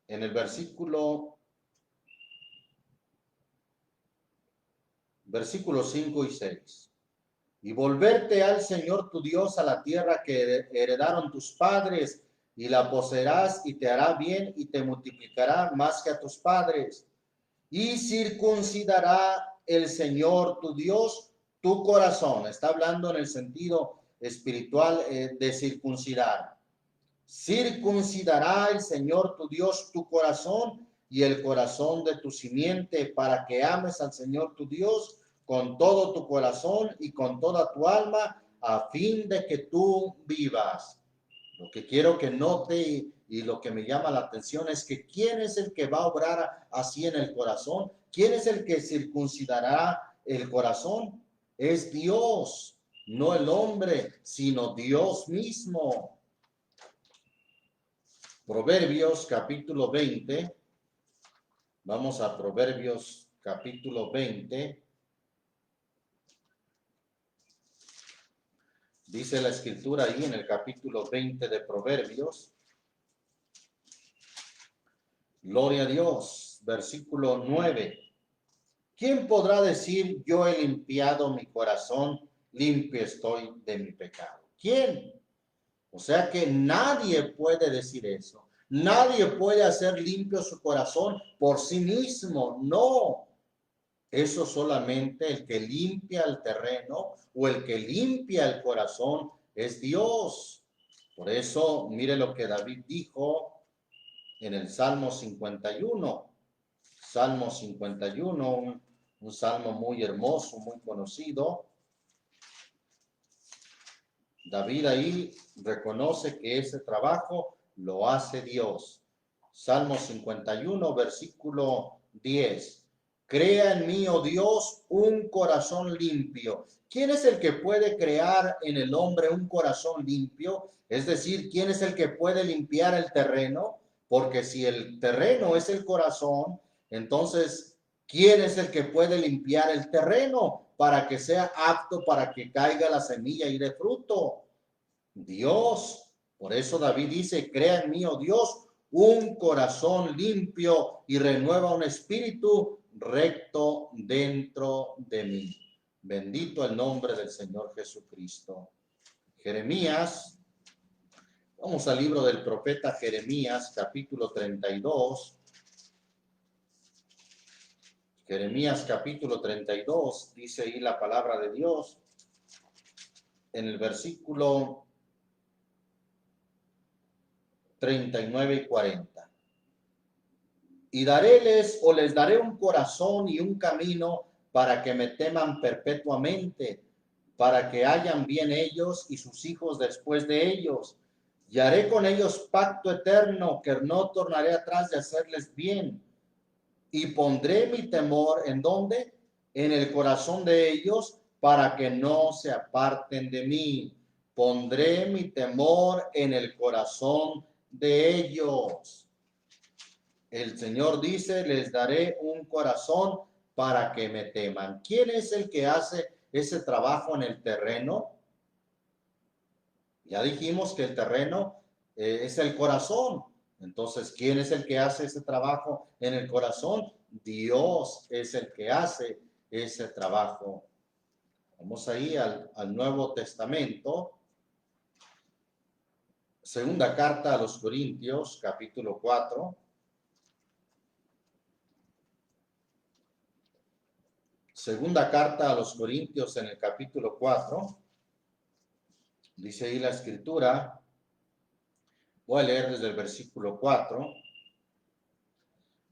en el versículo 5 y 6. Y volverte al Señor tu Dios a la tierra que heredaron tus padres, y la poseerás y te hará bien y te multiplicará más que a tus padres. Y circuncidará el Señor tu Dios tu corazón. Está hablando en el sentido espiritual de circuncidar. Circuncidará el Señor tu Dios tu corazón y el corazón de tu simiente, para que ames al Señor tu Dios con todo tu corazón y con toda tu alma, a fin de que tú vivas. Lo que quiero que note y lo que me llama la atención es que ¿quién es el que va a obrar así en el corazón? ¿Quién es el que circuncidará el corazón? Es Dios, no el hombre, sino Dios mismo. Proverbios capítulo 20. Vamos a Proverbios capítulo 20. Dice la escritura ahí en el capítulo 20 de Proverbios. Gloria a Dios. Versículo 9. ¿Quién podrá decir, yo he limpiado mi corazón, limpio estoy de mi pecado? ¿Quién? O sea que nadie puede decir eso. Nadie puede hacer limpio su corazón por sí mismo. No. Eso solamente el que limpia el terreno o el que limpia el corazón es Dios. Por eso, mire lo que David dijo en el Salmo 51. Salmo 51, un salmo muy hermoso, muy conocido. David ahí reconoce que ese trabajo lo hace Dios. Salmo 51, versículo 10. Crea en mí, oh Dios, un corazón limpio. ¿Quién es el que puede crear en el hombre un corazón limpio? Es decir, ¿quién es el que puede limpiar el terreno? Porque si el terreno es el corazón, entonces, ¿quién es el que puede limpiar el terreno para que sea apto para que caiga la semilla y dé fruto? Dios. Por eso David dice, crea en mí, oh Dios, un corazón limpio y renueva un espíritu recto dentro de mí. Bendito el nombre del Señor Jesucristo. Jeremías, vamos al libro del profeta Jeremías, capítulo 32. Jeremías capítulo 32, dice ahí la palabra de Dios, en el versículo 39 y 40. Y daréles o les daré un corazón y un camino para que me teman perpetuamente, para que hayan bien ellos y sus hijos después de ellos. Y haré con ellos pacto eterno, que no tornaré atrás de hacerles bien. Y pondré mi temor, ¿en dónde? En el corazón de ellos, para que no se aparten de mí. Pondré mi temor en el corazón de ellos. El Señor dice, les daré un corazón para que me teman. ¿Quién es el que hace ese trabajo en el terreno? Ya dijimos que el terreno es el corazón. Entonces, ¿quién es el que hace ese trabajo en el corazón? Dios es el que hace ese trabajo. Vamos ahí al Nuevo Testamento. Segunda carta a los Corintios, capítulo 4. Segunda carta a los Corintios en el capítulo 4. Dice ahí la escritura, voy a leer desde el versículo 4,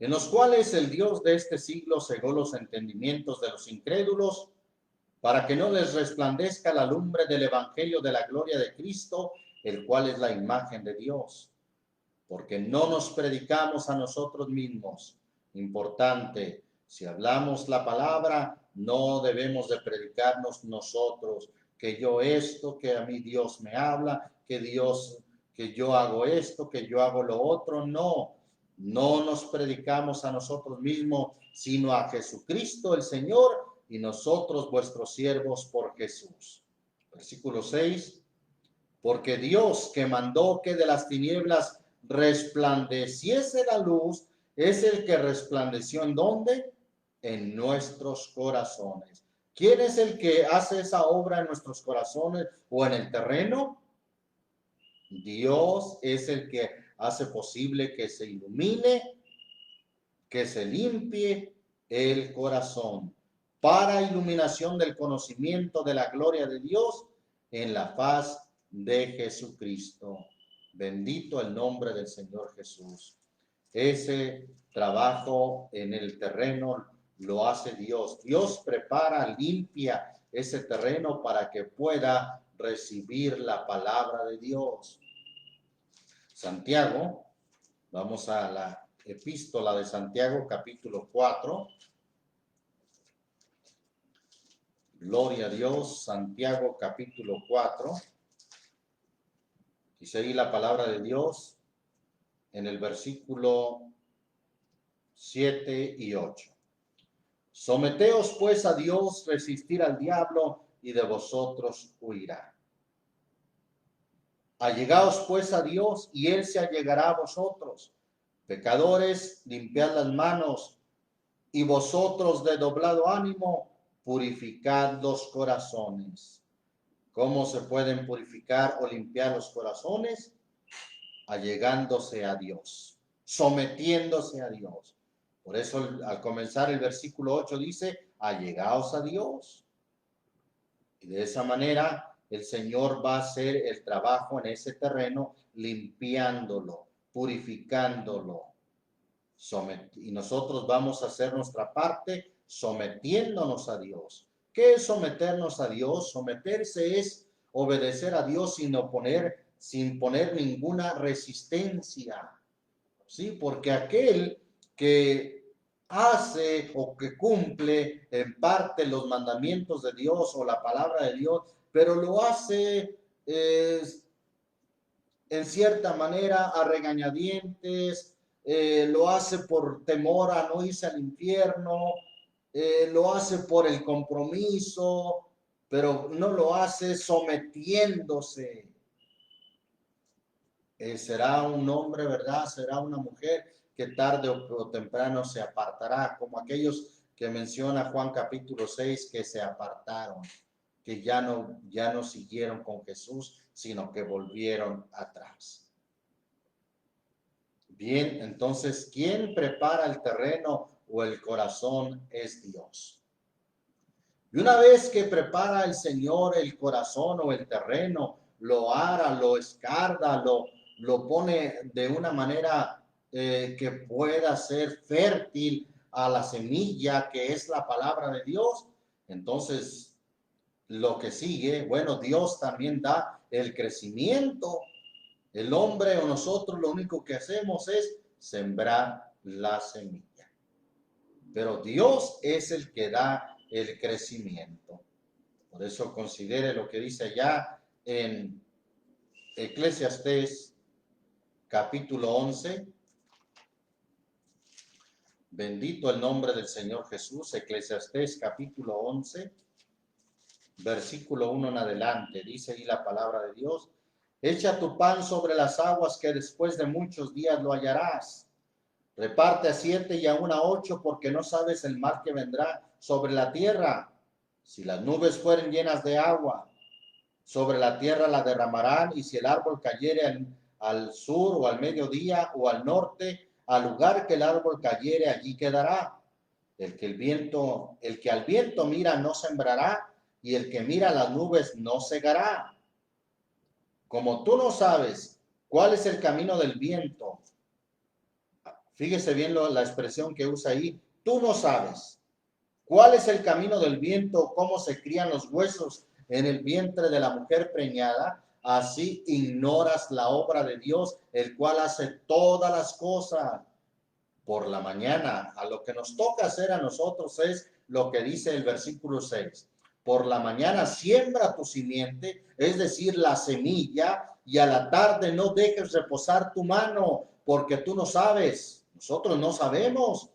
en los cuales el Dios de este siglo cegó los entendimientos de los incrédulos, para que no les resplandezca la lumbre del evangelio de la gloria de Cristo, el cual es la imagen de Dios. Porque no nos predicamos a nosotros mismos. Importante, si hablamos la palabra, no debemos de predicarnos nosotros, que yo esto, que a mí Dios me habla, que yo hago esto, que yo hago lo otro. No, no nos predicamos a nosotros mismos, sino a Jesucristo el Señor y nosotros vuestros siervos por Jesús. Versículo 6. Porque Dios que mandó que de las tinieblas resplandeciese la luz, es el que resplandeció ¿en dónde? En nuestros corazones. ¿Quién es el que hace esa obra en nuestros corazones o en el terreno? Dios es el que hace posible que se ilumine, que se limpie el corazón para iluminación del conocimiento de la gloria de Dios en la faz de Jesucristo. Bendito el nombre del Señor Jesús. Ese trabajo en el terreno lo hace Dios. Dios prepara, limpia ese terreno para que pueda recibir la palabra de Dios. Santiago, vamos a la epístola de Santiago, capítulo 4. Gloria a Dios, Santiago, capítulo 4. Dice ahí la palabra de Dios en el versículo 7 y 8. Someteos pues a Dios, resistir al diablo y de vosotros huirá. Allegaos pues a Dios y él se allegará a vosotros. Pecadores, limpiad las manos, y vosotros de doblado ánimo, purificad los corazones. ¿Cómo se pueden purificar o limpiar los corazones? Allegándose a Dios, sometiéndose a Dios. Por eso al comenzar el versículo 8 dice, allegaos a Dios. Y de esa manera el Señor va a hacer el trabajo en ese terreno, limpiándolo, purificándolo. Y nosotros vamos a hacer nuestra parte sometiéndonos a Dios. ¿Qué es someternos a Dios? Someterse es obedecer a Dios sin poner ninguna resistencia. ¿Sí? Porque aquel que hace o que cumple en parte los mandamientos de Dios o la palabra de Dios, pero lo hace en cierta manera a regañadientes, lo hace por temor a no irse al infierno, lo hace por el compromiso, pero no lo hace sometiéndose. Será un hombre, ¿verdad? Será una mujer que tarde o temprano se apartará, como aquellos que menciona Juan capítulo 6, que se apartaron, que ya no siguieron con Jesús, sino que volvieron atrás. Bien, entonces, ¿quién prepara el terreno o el corazón? Es Dios. Y una vez que prepara el Señor el corazón o el terreno, lo ara, lo escarda, lo pone de una manera que pueda ser fértil a la semilla que es la palabra de Dios. Entonces, lo que sigue, bueno, Dios también da el crecimiento. El hombre o nosotros lo único que hacemos es sembrar la semilla. Pero Dios es el que da el crecimiento. Por eso considere lo que dice allá en Eclesiastés capítulo 11. Bendito el nombre del Señor Jesús. Eclesiastés capítulo 11, versículo 1 en adelante. Dice ahí la palabra de Dios. Echa tu pan sobre las aguas, que después de muchos días lo hallarás. Reparte a 7 y aún a 8, porque no sabes el mal que vendrá sobre la tierra. Si las nubes fueren llenas de agua, sobre la tierra la derramarán, y si el árbol cayere al sur o al mediodía o al norte, al lugar que el árbol cayere, allí quedará. El que al viento mira no sembrará, y el que mira las nubes no segará. Como tú no sabes cuál es el camino del viento, fíjese bien la expresión que usa ahí, tú no sabes cuál es el camino del viento, cómo se crían los huesos en el vientre de la mujer preñada, así ignoras la obra de Dios, el cual hace todas las cosas. Por la mañana, a lo que nos toca hacer a nosotros es lo que dice el versículo 6. Por la mañana siembra tu simiente, es decir, la semilla, y a la tarde no dejes reposar tu mano, porque tú no sabes, nosotros no sabemos.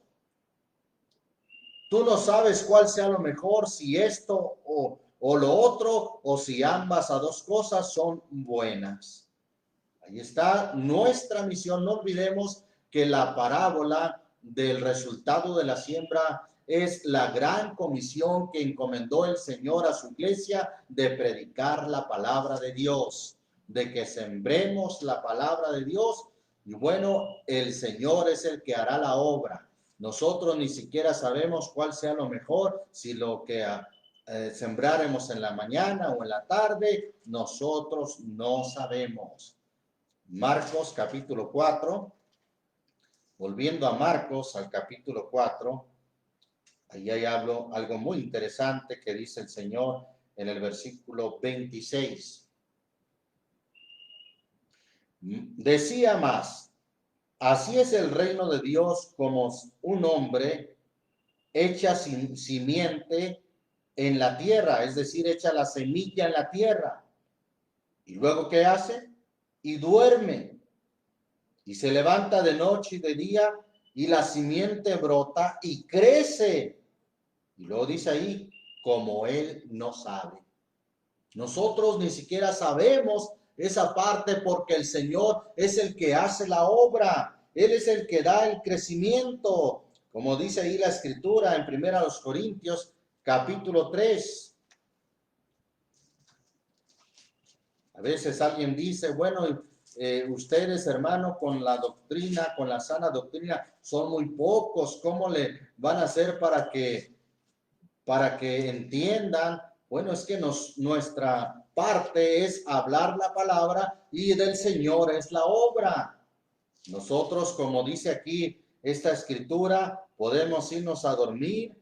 Tú no sabes cuál sea lo mejor, si esto o lo otro, o si ambas a dos cosas son buenas. Ahí está nuestra misión. No olvidemos que la parábola del resultado de la siembra es la gran comisión que encomendó el Señor a su iglesia de predicar la palabra de Dios, de que sembremos la palabra de Dios. Y bueno, el Señor es el que hará la obra. Nosotros ni siquiera sabemos cuál sea lo mejor, si lo que sembraremos en la mañana o en la tarde, nosotros no sabemos. Marcos capítulo 4, volviendo a Marcos al capítulo 4, ahí hay algo muy interesante que dice el Señor en el versículo 26. Decía más, así es el reino de Dios, como un hombre echa simiente en la tierra, es decir, echa la semilla en la tierra. ¿Y luego qué hace? Y duerme. Y se levanta de noche y de día, y la simiente brota y crece. Y luego dice ahí, como él no sabe. Nosotros ni siquiera sabemos esa parte, porque el Señor es el que hace la obra. Él es el que da el crecimiento. Como dice ahí la Escritura en 1 Corintios capítulo 3. A veces alguien dice, bueno, ustedes, hermano, con la doctrina, con la sana doctrina, son muy pocos. ¿Cómo le van a hacer para que entiendan? Bueno, es que nuestra parte es hablar la palabra, y del Señor es la obra. Nosotros, como dice aquí esta escritura, podemos irnos a dormir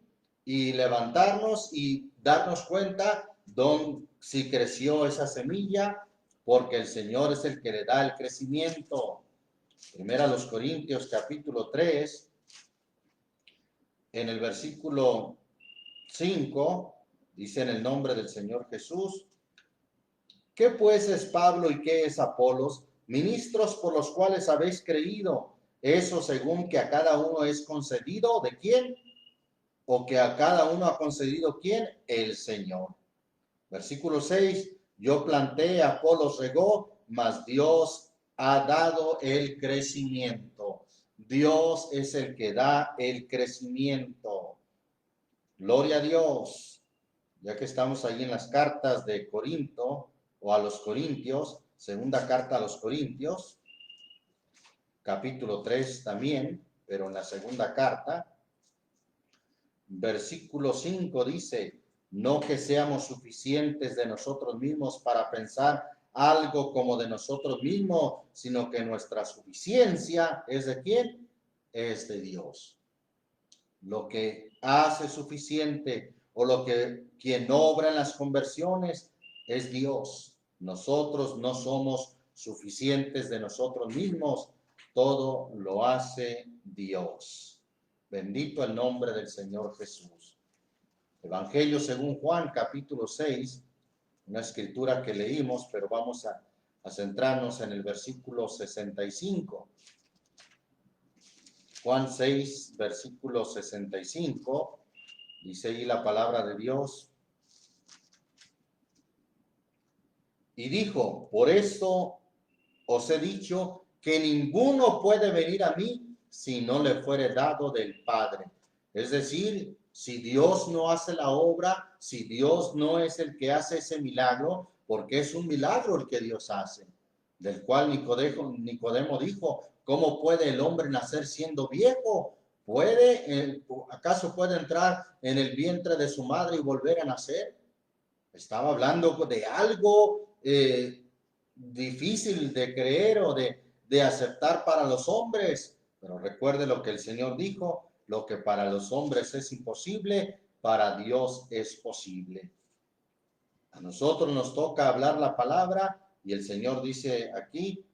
y levantarnos y darnos cuenta si creció esa semilla, porque el Señor es el que le da el crecimiento. Primera a los Corintios capítulo 3, en el versículo 5, dice en el nombre del Señor Jesús: ¿qué pues es Pablo y qué es Apolos? Ministros por los cuales habéis creído, eso según que a cada uno es concedido, ¿de quién? O que a cada uno ha concedido, ¿quién? El Señor. Versículo 6, yo planté, Apolos regó, mas Dios ha dado el crecimiento. Dios es el que da el crecimiento. Gloria a Dios. Ya que estamos ahí en las cartas de Corinto o a los Corintios, segunda carta a los Corintios, capítulo 3 también, pero en la segunda carta, versículo 5 dice: no que seamos suficientes de nosotros mismos para pensar algo como de nosotros mismos, sino que nuestra suficiencia es ¿de quién? Es de Dios. Lo que hace suficiente o lo que quien obra en las conversiones es Dios. Nosotros no somos suficientes de nosotros mismos, todo lo hace Dios. Bendito el nombre del Señor Jesús. Evangelio según Juan, capítulo 6, una escritura que leímos, pero vamos a centrarnos en el versículo 65. Juan 6, versículo 65, dice ahí la palabra de Dios. Y dijo: por esto os he dicho que ninguno puede venir a mí si no le fuere dado del Padre. Es decir, si Dios no hace la obra, si Dios no es el que hace ese milagro, porque es un milagro el que Dios hace, del cual Nicodemo dijo: ¿cómo puede el hombre nacer siendo viejo? ¿Acaso puede entrar en el vientre de su madre y volver a nacer? Estaba hablando de algo difícil de creer o de aceptar para los hombres, pero recuerde lo que el Señor dijo: lo que para los hombres es imposible, para Dios es posible. A nosotros nos toca hablar la palabra y el Señor dice aquí: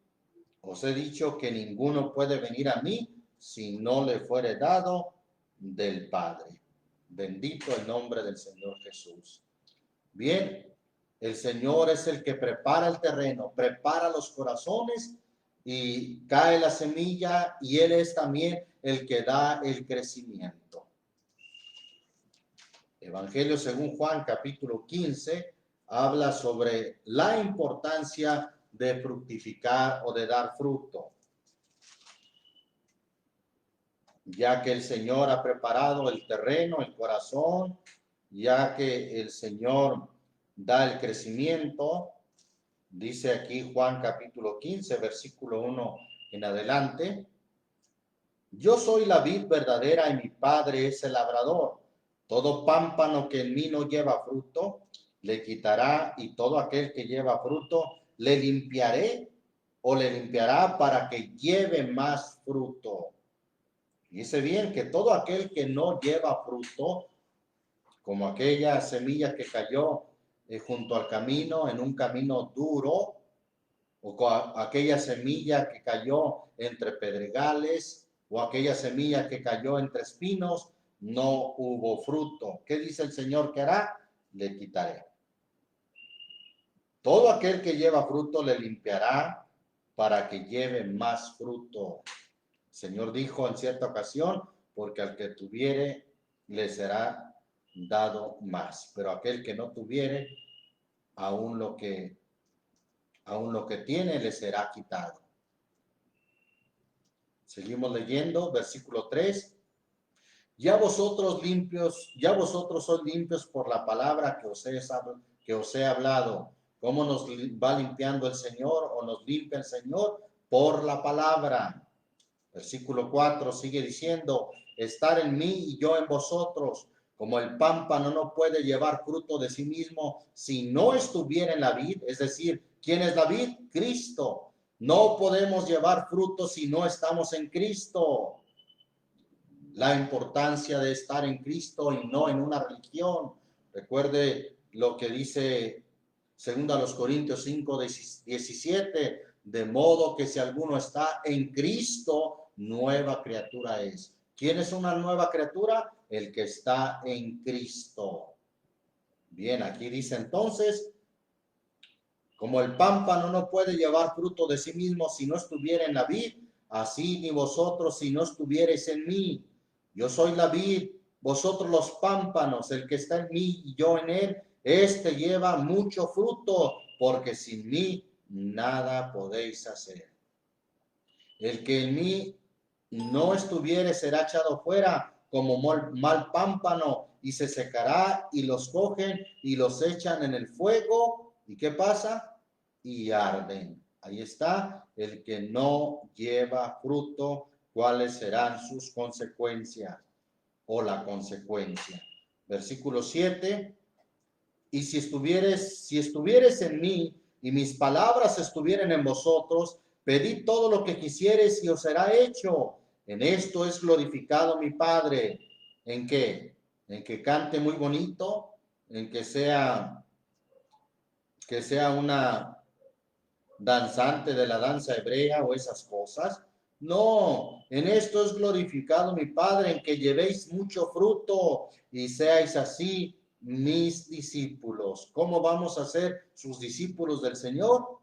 os he dicho que ninguno puede venir a mí si no le fuere dado del Padre. Bendito el nombre del Señor Jesús. Bien, el Señor es el que prepara el terreno, prepara los corazones y cae la semilla, y Él es también el que da el crecimiento. Evangelio según Juan, capítulo 15, habla sobre la importancia de fructificar o de dar fruto, ya que el Señor ha preparado el terreno, el corazón, ya que el Señor da el crecimiento. Dice aquí Juan capítulo 15, versículo 1 en adelante: yo soy la vid verdadera y mi Padre es el labrador. Todo pámpano que en mí no lleva fruto, le quitará, y todo aquel que lleva fruto, le limpiaré o le limpiará para que lleve más fruto. Dice bien que todo aquel que no lleva fruto, como aquella semilla que cayó junto al camino, en un camino duro, o aquella semilla que cayó entre pedregales, o aquella semilla que cayó entre espinos, no hubo fruto. ¿Qué dice el Señor que hará? Le quitaré. Todo aquel que lleva fruto le limpiará para que lleve más fruto. El Señor dijo en cierta ocasión: porque al que tuviere le será dado más, pero aquel que no tuviere, aún lo que tiene le será quitado. Seguimos leyendo, versículo 3. Ya vosotros sois limpios por la palabra que os he hablado. ¿Cómo nos va limpiando el Señor, o nos limpia el Señor? Por la palabra. Versículo 4 sigue diciendo: estar en mí y yo en vosotros. Como el pámpano no puede llevar fruto de sí mismo si no estuviera en la vid, es decir, ¿quién es la vid? Cristo. No podemos llevar fruto si no estamos en Cristo. la importancia de estar en Cristo y no en una religión. Recuerde lo que dice 2 Corintios 5:17, de modo que si alguno está en Cristo, nueva criatura es. ¿Quién es una nueva criatura? El que está en Cristo. Bien, aquí dice entonces, como el pámpano no puede llevar fruto de sí mismo si no estuviera en la vid, así ni vosotros si no estuviereis en mí. Yo soy la vid, vosotros los pámpanos, el que está en mí y yo en él, este lleva mucho fruto, porque sin mí nada podéis hacer. El que en mí no estuviere será echado fuera como mal pámpano y se secará, y los cogen y los echan en el fuego. ¿Y qué pasa? Y arden. Ahí está, el que no lleva fruto, ¿cuáles serán sus consecuencias o la consecuencia? Versículo 7. Y si estuvieres en mí y mis palabras estuvieren en vosotros, pedid todo lo que quisieres y os será hecho. En esto es glorificado mi Padre. ¿En qué? En que cante muy bonito, en que sea una danzante de la danza hebrea o esas cosas. No, en esto es glorificado mi Padre, en que llevéis mucho fruto y seáis así mis discípulos. ¿Cómo vamos a ser sus discípulos del Señor?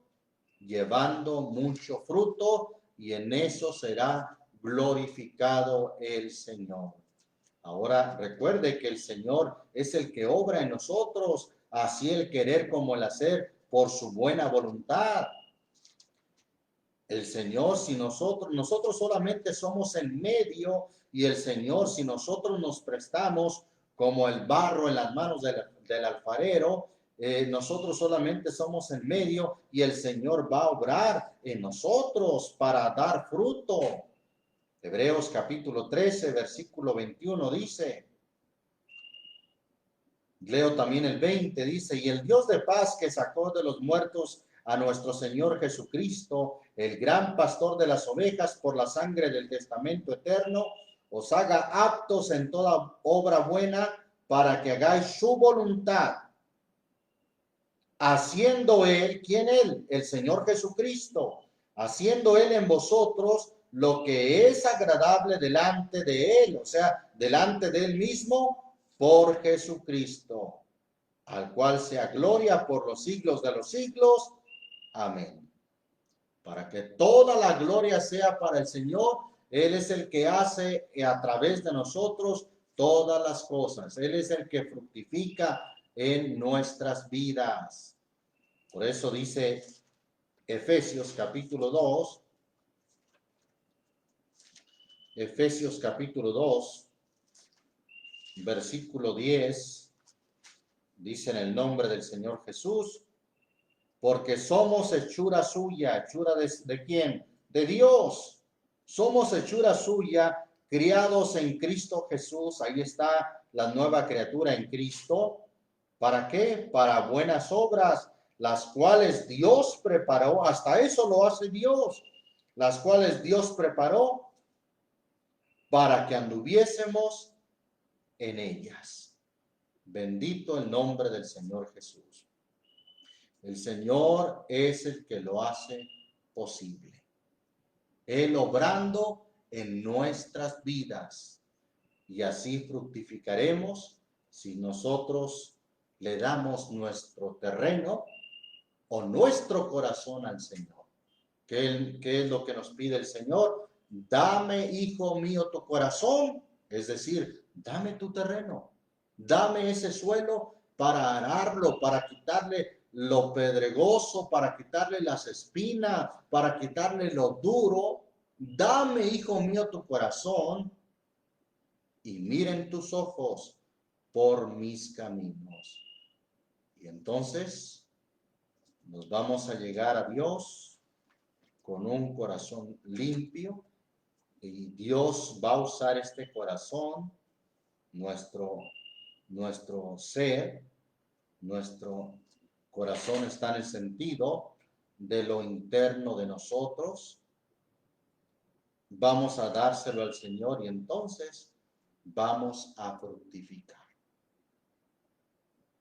Llevando mucho fruto, y en eso será glorificado el Señor. Ahora recuerde que el Señor es el que obra en nosotros, así el querer como el hacer, por su buena voluntad. El Señor, si nosotros solamente somos en medio, y el Señor, si nosotros nos prestamos como el barro en las manos del alfarero, nosotros solamente somos en medio, y el Señor va a obrar en nosotros para dar fruto. Hebreos capítulo 13, versículo 21 dice, leo también el 20, dice, y el Dios de paz que sacó de los muertos a nuestro Señor Jesucristo, el gran pastor de las ovejas, por la sangre del testamento eterno, os haga aptos en toda obra buena, para que hagáis su voluntad, haciendo Él, ¿quién Él? El Señor Jesucristo, haciendo Él en vosotros lo que es agradable delante de Él, o sea, delante de Él mismo, por Jesucristo, al cual sea gloria por los siglos de los siglos. Amén. Para que toda la gloria sea para el Señor, Él es el que hace a través de nosotros todas las cosas. Él es el que fructifica en nuestras vidas. Por eso dice Efesios capítulo 2, Efesios capítulo 2, versículo 10, dice en el nombre del Señor Jesús, porque somos hechura suya. ¿Hechura de quién? De Dios. Somos hechura suya, criados en Cristo Jesús. Ahí está la nueva criatura en Cristo. ¿Para qué? Para buenas obras, las cuales Dios preparó. Hasta eso lo hace Dios. Las cuales Dios preparó para que anduviésemos en ellas. Bendito el nombre del Señor Jesús. El Señor es el que lo hace posible. Él obrando en nuestras vidas. Y así fructificaremos si nosotros le damos nuestro terreno o nuestro corazón al Señor. ¿Qué es lo que nos pide el Señor? Dame, hijo mío, tu corazón. Es decir, dame tu terreno. Dame ese suelo para ararlo, para quitarle lo pedregoso, para quitarle las espinas, para quitarle lo duro. Dame, hijo mío, tu corazón, y miren tus ojos por mis caminos. Y entonces nos vamos a llegar a Dios con un corazón limpio, y Dios va a usar este corazón, nuestro ser, nuestro corazón está en el sentido de lo interno de nosotros. Vamos a dárselo al Señor, y entonces vamos a fructificar.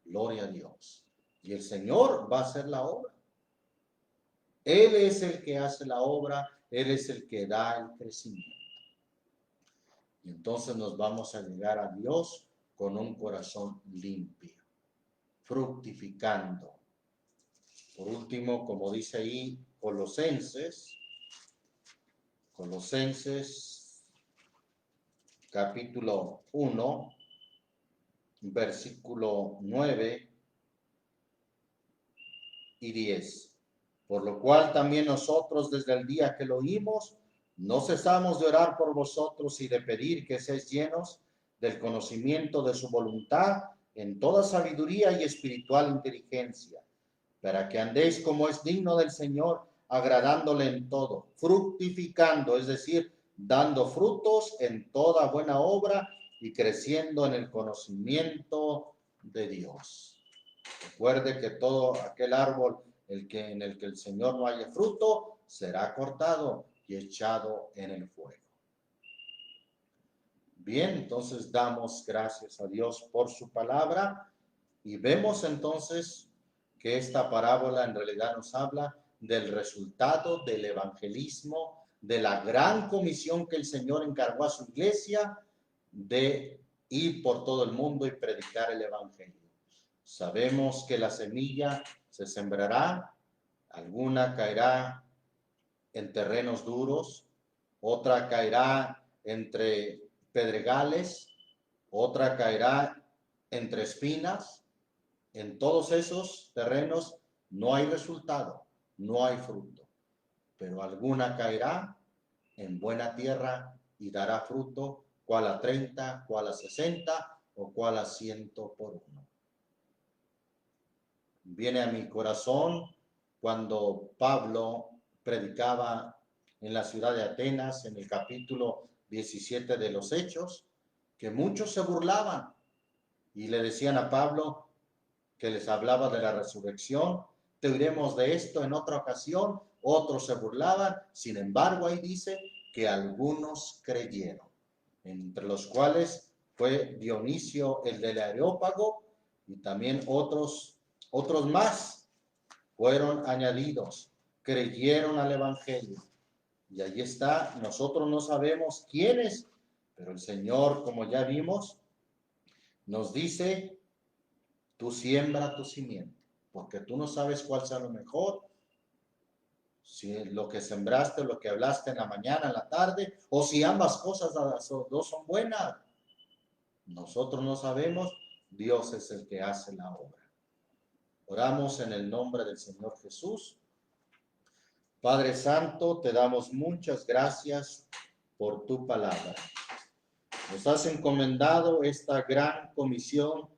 Gloria a Dios. Y el Señor va a hacer la obra. Él es el que hace la obra, Él es el que da el crecimiento. Y entonces nos vamos a llegar a Dios con un corazón limpio, fructificando. Por último, como dice ahí Colosenses capítulo 1, versículo 9 y 10. Por lo cual también nosotros desde el día que lo oímos, no cesamos de orar por vosotros y de pedir que seáis llenos del conocimiento de su voluntad en toda sabiduría y espiritual inteligencia, para que andéis como es digno del Señor, agradándole en todo, fructificando, es decir, dando frutos en toda buena obra y creciendo en el conocimiento de Dios. Recuerde que todo aquel árbol en el que el Señor no haya fruto, será cortado y echado en el fuego. Bien, entonces damos gracias a Dios por su palabra y vemos entonces que esta parábola en realidad nos habla del resultado del evangelismo, de la gran comisión que el Señor encargó a su iglesia de ir por todo el mundo y predicar el evangelio. Sabemos que la semilla se sembrará, alguna caerá en terrenos duros, otra caerá entre pedregales, otra caerá entre espinas. En todos esos terrenos no hay resultado, no hay fruto, pero alguna caerá en buena tierra y dará fruto, cual a 30, cual a 60 o cual a 100 por uno. Viene a mi corazón cuando Pablo predicaba en la ciudad de Atenas, en el capítulo 17 de los Hechos, que muchos se burlaban y le decían a Pablo que les hablaba de la resurrección, te oiremos de esto en otra ocasión, otros se burlaban, sin embargo ahí dice que algunos creyeron, entre los cuales fue Dionisio el del Areópago y también otros más fueron añadidos, creyeron al evangelio. Y ahí está, nosotros no sabemos quiénes, pero el Señor, como ya vimos, nos dice, tú siembra tu simiente, porque tú no sabes cuál sea lo mejor, si lo que sembraste, lo que hablaste en la mañana, en la tarde, o si ambas cosas las dos son buenas. Nosotros no sabemos, Dios es el que hace la obra. Oramos en el nombre del Señor Jesús. Padre Santo, te damos muchas gracias por tu palabra. Nos has encomendado esta gran comisión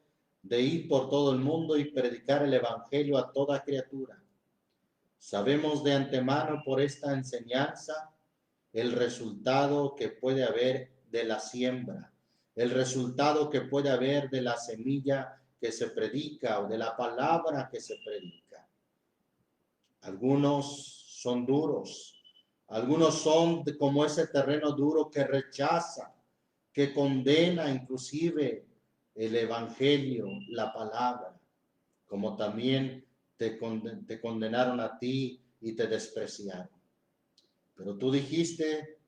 de ir por todo el mundo y predicar el evangelio a toda criatura. Sabemos de antemano por esta enseñanza el resultado que puede haber de la siembra, el resultado que puede haber de la semilla que se predica o de la palabra que se predica. Algunos son duros, algunos son como ese terreno duro que rechaza, que condena inclusive el evangelio, la palabra, como también te condenaron a ti y te despreciaron. Pero tú dijiste,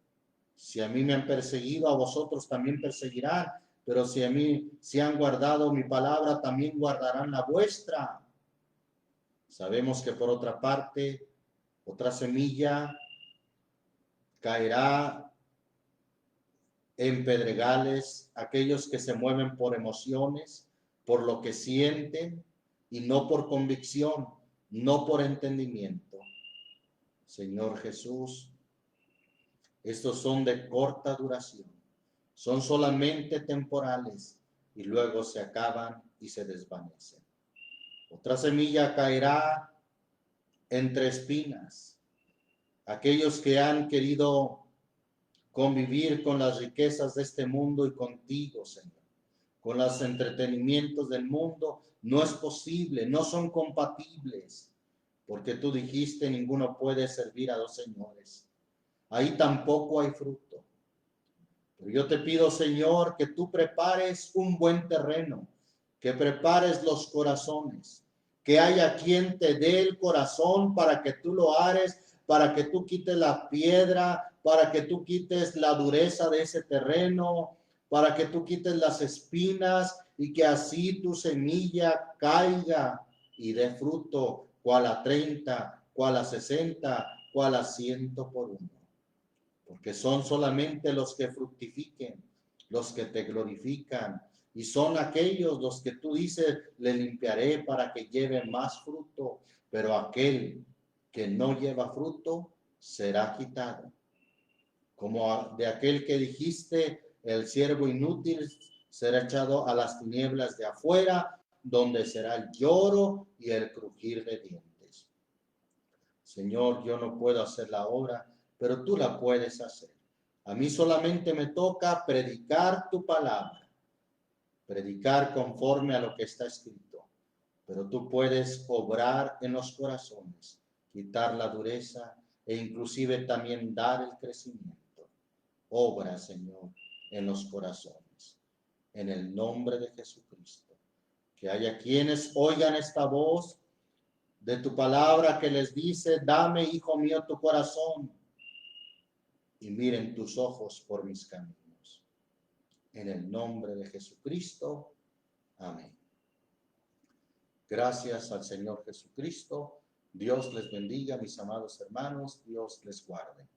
si a mí me han perseguido, a vosotros también perseguirán, pero si han guardado mi palabra, también guardarán la vuestra. Sabemos que por otra parte, otra semilla caerá en pedregales, aquellos que se mueven por emociones, por lo que sienten y no por convicción, no por entendimiento. Señor Jesús, estos son de corta duración, son solamente temporales y luego se acaban y se desvanecen. Otra semilla caerá entre espinas, aquellos que han querido convivir con las riquezas de este mundo y contigo, Señor. Con los entretenimientos del mundo no es posible, no son compatibles, porque tú dijiste, ninguno puede servir a dos señores. Ahí tampoco hay fruto. Yo te pido, Señor, que tú prepares un buen terreno, que prepares los corazones, que haya quien te dé el corazón para que tú lo ares, para que tú quites la piedra, para que tú quites la dureza de ese terreno, para que tú quites las espinas y que así tu semilla caiga y dé fruto, cual a 30, cual a 60, cual a 100 por uno. Porque son solamente los que fructifiquen, los que te glorifican, y son aquellos los que tú dices, le limpiaré para que lleve más fruto, pero aquel que no lleva fruto será quitado. Como de aquel que dijiste, el siervo inútil será echado a las tinieblas de afuera, donde será el lloro y el crujir de dientes. Señor, yo no puedo hacer la obra, pero tú la puedes hacer. A mí solamente me toca predicar tu palabra, predicar conforme a lo que está escrito, pero tú puedes obrar en los corazones, quitar la dureza e inclusive también dar el crecimiento. Obra, Señor, en los corazones, en el nombre de Jesucristo. Que haya quienes oigan esta voz de tu palabra que les dice, dame, hijo mío, tu corazón, y miren tus ojos por mis caminos. En el nombre de Jesucristo. Amén. Gracias al Señor Jesucristo. Dios les bendiga, mis amados hermanos. Dios les guarde.